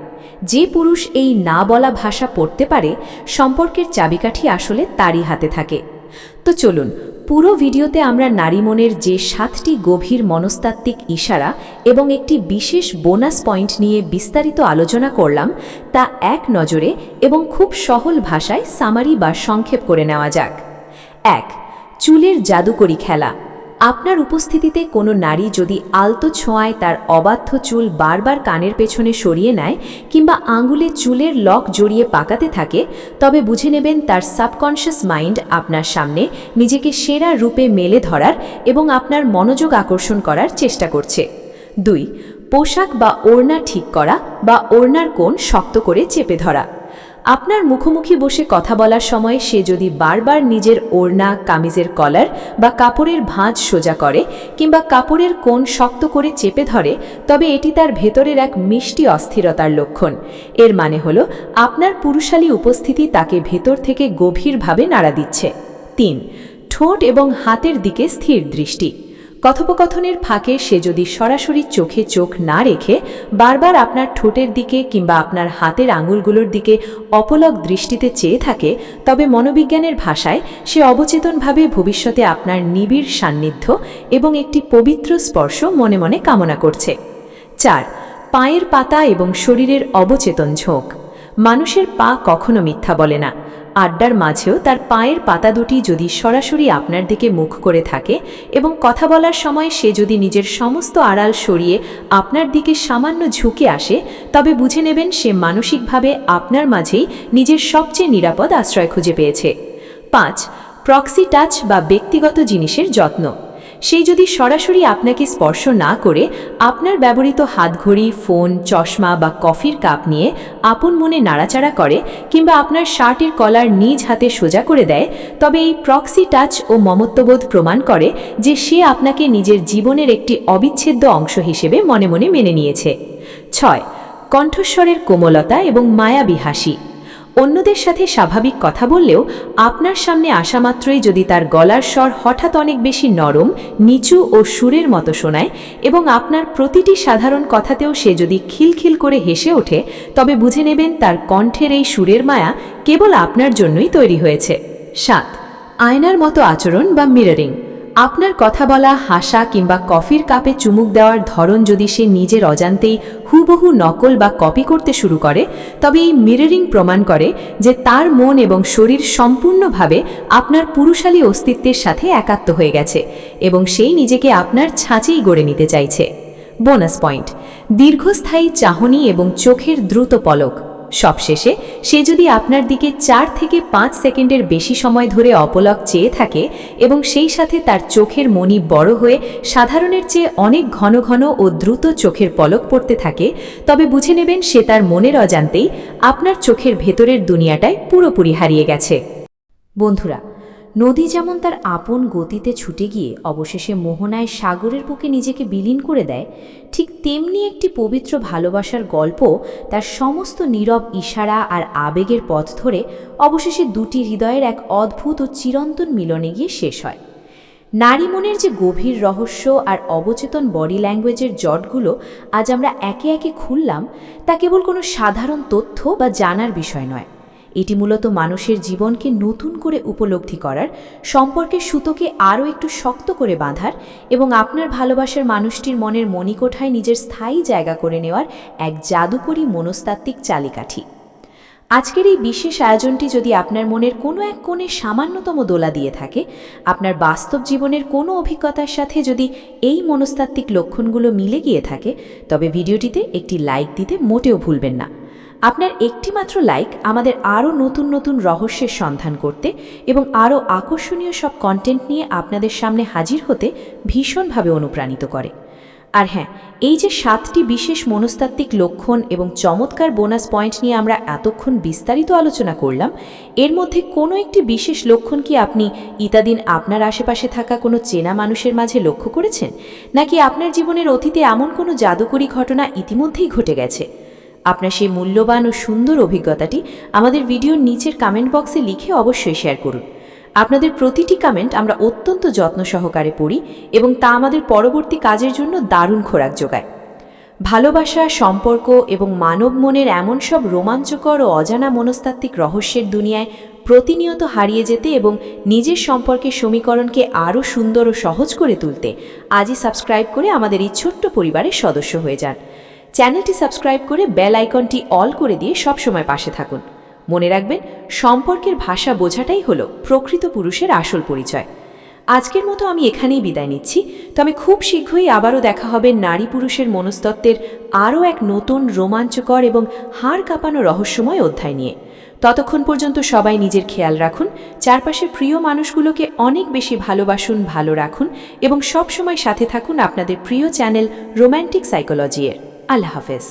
যে পুরুষ এই না বলা ভাষা পড়তে পারে, সম্পর্কের চাবিকাঠি আসলে তারই হাতে থাকে। তো চলুন, পুরো ভিডিওতে আমরা নারী মনের যে 7টি গভীর মনস্তাত্ত্বিক ইশারা এবং একটি বিশেষ বোনাস পয়েন্ট নিয়ে বিস্তারিত আলোচনা করলাম, তা এক নজরে এবং খুব সহজ ভাষায় সামারি বা সংক্ষেপ করে নেওয়া যাক। 1. চুলের জাদুকরী খেলা। আপনার উপস্থিতিতে কোনো নারী যদি আলতো ছোঁয়ায় তার অবাধ্য চুল বারবার কানের পেছনে সরিয়ে নেয় কিংবা আঙুলে চুলের লক জড়িয়ে পাকাতে থাকে, তবে বুঝে নেবেন তার সাবকনশিয়াস মাইন্ড আপনার সামনে নিজেকে সেরা রূপে মেলে ধরার এবং আপনার মনোযোগ আকর্ষণ করার চেষ্টা করছে। 2. পোশাক বা ওড়না ঠিক করা বা ওড়নার কোণ শক্ত করে চেপে ধরা। আপনার মুখোমুখি বসে কথা বলার সময় সে যদি বারবার নিজের ওড়না, কামিজের কলার বা কাপড়ের ভাঁজ সোজা করে কিংবা কাপড়ের কোণ শক্ত করে চেপে ধরে, তবে এটি তার ভেতরের এক মিষ্টি অস্থিরতার লক্ষণ। এর মানে হলো আপনার পুরুষালী উপস্থিতি তাকে ভেতর থেকে গভীরভাবে নাড়া দিচ্ছে। 3. ঠোঁট এবং হাতের দিকে স্থির দৃষ্টি। কথোপকথনের ফাঁকে সে যদি সরাসরি চোখে চোখ না রেখে বারবার আপনার ঠোঁটের দিকে কিংবা আপনার হাতের আঙুলগুলোর দিকে অপলক দৃষ্টিতে চেয়ে থাকে, তবে মনোবিজ্ঞানের ভাষায় সে অবচেতনভাবে ভবিষ্যতে আপনার নিবিড় সান্নিধ্য এবং একটি পবিত্র স্পর্শ মনে মনে কামনা করছে। 4. পায়ের পাতা এবং শরীরের অবচেতন ঝোঁক। মানুষের পা কখনো মিথ্যা বলে না। আড্ডার মাঝেও তার পায়ের পাতা দুটি যদি সরাসরি আপনার দিকে মুখ করে থাকে এবং কথা বলার সময় সে যদি নিজের সমস্ত আড়াল সরিয়ে আপনার দিকে সামান্য ঝুঁকে আসে, তবে বুঝে নেবেন সে মানসিকভাবে আপনার মাঝেই নিজের সবচেয়ে নিরাপদ আশ্রয় খুঁজে পেয়েছে। 5. প্রক্সি টাচ বা ব্যক্তিগত জিনিসের যত্ন। সেই যদি সরাসরি আপনাকে স্পর্শ না করে আপনার ব্যবহৃত হাতঘড়ি, ফোন, চশমা বা কফির কাপ নিয়ে আপন মনে নাড়াচাড়া করে কিংবা আপনার শার্টের কলার নিজ হাতে সোজা করে দেয়, তবে এই প্রক্সি টাচ ও মমত্ববোধ প্রমাণ করে যে সে আপনাকে নিজের জীবনের একটি অবিচ্ছেদ্য অংশ হিসেবে মনে মনে মেনে নিয়েছে। 6. কণ্ঠস্বরের কোমলতা এবং মায়াবী হাসি। অন্যদের সাথে স্বাভাবিক কথা বললেও আপনার সামনে আসা মাত্রই যদি তার গলার স্বর হঠাৎ অনেক বেশি নরম, নিচু ও সুরের মতো শোনায় এবং আপনার প্রতিটি সাধারণ কথাতেও সে যদি খিলখিল করে হেসে ওঠে, তবে বুঝে নেবেন তার কণ্ঠের এই সুরের মায়া কেবল আপনার জন্যই তৈরি হয়েছে। 7. আয়নার মতো আচরণ বা মিররিং। আপনার কথা বলা, হাসা কিংবা কফির কাপে চুমুক দেওয়ার ধরন যদি সে নিজের অজান্তেই হুবহু নকল বা কপি করতে শুরু করে, তবে এই মিররিং প্রমাণ করে যে তার মন এবং শরীর সম্পূর্ণভাবে আপনার পুরুষালী অস্তিত্বের সাথে একাত্ম হয়ে গেছে এবং সেই নিজেকে আপনার ছাঁচেই গড়ে নিতে চাইছে। বোনাস পয়েন্ট: দীর্ঘস্থায়ী চাহনি এবং চোখের দ্রুত পলক। সবশেষে সে যদি আপনার দিকে 4 থেকে 5 সেকেন্ডের বেশি সময় ধরে অপলক চেয়ে থাকে এবং সেই সাথে তার চোখের মনি বড় হয়ে সাধারণের চেয়ে অনেক ঘন ঘন ও দ্রুত চোখের পলক পড়তে থাকে, তবে বুঝে নেবেন সে তার মনের অজান্তেই আপনার চোখের ভেতরের দুনিয়াটায় পুরোপুরি হারিয়ে গেছে। বন্ধুরা, নদী যেমন তার আপন গতিতে ছুটে গিয়ে অবশেষে মোহনায় সাগরের বুকে নিজেকে বিলীন করে দেয়, ঠিক তেমনি একটি পবিত্র ভালোবাসার গল্প তার সমস্ত নীরব ইশারা আর আবেগের পথ ধরে অবশেষে দুটি হৃদয়ের এক অদ্ভুত ও চিরন্তন মিলনে গিয়ে শেষ হয়। নারী মনের যে গভীর রহস্য আর অবচেতন বডি ল্যাঙ্গুয়েজের জটগুলো আজ আমরা একে একে খুললাম, তা কেবল কোনো সাধারণ তথ্য বা জানার বিষয় নয়। এটি মূলত মানুষের জীবনকে নতুন করে উপলব্ধি করার, সম্পর্কের সুতোকে আরও একটু শক্ত করে বাঁধার এবং আপনার ভালোবাসার মানুষটির মনের মণিকোঠায় নিজের স্থায়ী জায়গা করে নেওয়ার এক জাদুকরী মনস্তাত্ত্বিক চালিকাঠি। আজকের এই বিশেষ আয়োজনটি যদি আপনার মনের কোনো এক কোণে সামান্যতম দোলা দিয়ে থাকে, আপনার বাস্তব জীবনের কোনো অভিজ্ঞতার সাথে যদি এই মনস্তাত্ত্বিক লক্ষণগুলো মিলে গিয়ে থাকে, তবে ভিডিওটিতে একটি লাইক দিতে মোটেও ভুলবেন না। আপনার একটি মাত্র লাইক আমাদের আরও নতুন নতুন রহস্যের সন্ধান করতে এবং আরও আকর্ষণীয় সব কন্টেন্ট নিয়ে আপনাদের সামনে হাজির হতে ভীষণভাবে অনুপ্রাণিত করে। আর হ্যাঁ, এই যে 7টি বিশেষ মনস্তাত্ত্বিক লক্ষণ এবং চমৎকার বোনাস পয়েন্ট নিয়ে আমরা এতক্ষণ বিস্তারিত আলোচনা করলাম, এর মধ্যে কোনো একটি বিশেষ লক্ষণ কি আপনি ইতাদিন আপনার আশেপাশে থাকা কোনো চেনা মানুষের মাঝে লক্ষ্য করেছেন, নাকি আপনার জীবনের অতীতে এমন কোনো জাদুকরী ঘটনা ইতিমধ্যেই ঘটে গেছে? আপনার সেই মূল্যবান ও সুন্দর অভিজ্ঞতাটি আমাদের ভিডিওর নিচের কমেন্ট বক্সে লিখে অবশ্যই শেয়ার করুন। আপনাদের প্রতিটি কমেন্ট আমরা অত্যন্ত যত্ন সহকারে পড়ি এবং তা আমাদের পরবর্তী কাজের জন্য দারুণ খোরাক যোগায়। ভালোবাসা, সম্পর্ক এবং মানব মনের এমন সব রোমাঞ্চকর ও অজানা মনস্তাত্ত্বিক রহস্যের দুনিয়ায় প্রতিনিয়ত হারিয়ে যেতে এবং নিজের সম্পর্কের সমীকরণকে আরও সুন্দর ও সহজ করে তুলতে আজই সাবস্ক্রাইব করে আমাদের এই ছোট্ট পরিবারের সদস্য হয়ে যান। চ্যানেলটি সাবস্ক্রাইব করে বেল আইকনটি অল করে দিয়ে সবসময় পাশে থাকুন। মনে রাখবেন, সম্পর্কের ভাষা বোঝাটাই হলো প্রকৃত পুরুষের আসল পরিচয়। আজকের মতো আমি এখানেই বিদায় নিচ্ছি, তবে খুব শীঘ্রই আবারও দেখা হবে নারী পুরুষের মনস্তত্ত্বের আরও এক নতুন রোমাঞ্চকর এবং হাড় কাঁপানো রহস্যময় অধ্যায় নিয়ে। ততক্ষণ পর্যন্ত সবাই নিজের খেয়াল রাখুন, চারপাশের প্রিয় মানুষগুলোকে অনেক বেশি ভালোবাসুন, ভালো রাখুন এবং সবসময় সাথে থাকুন আপনাদের প্রিয় চ্যানেল রোম্যান্টিক সাইকোলজি এর। আল্লাহ হাফেজ।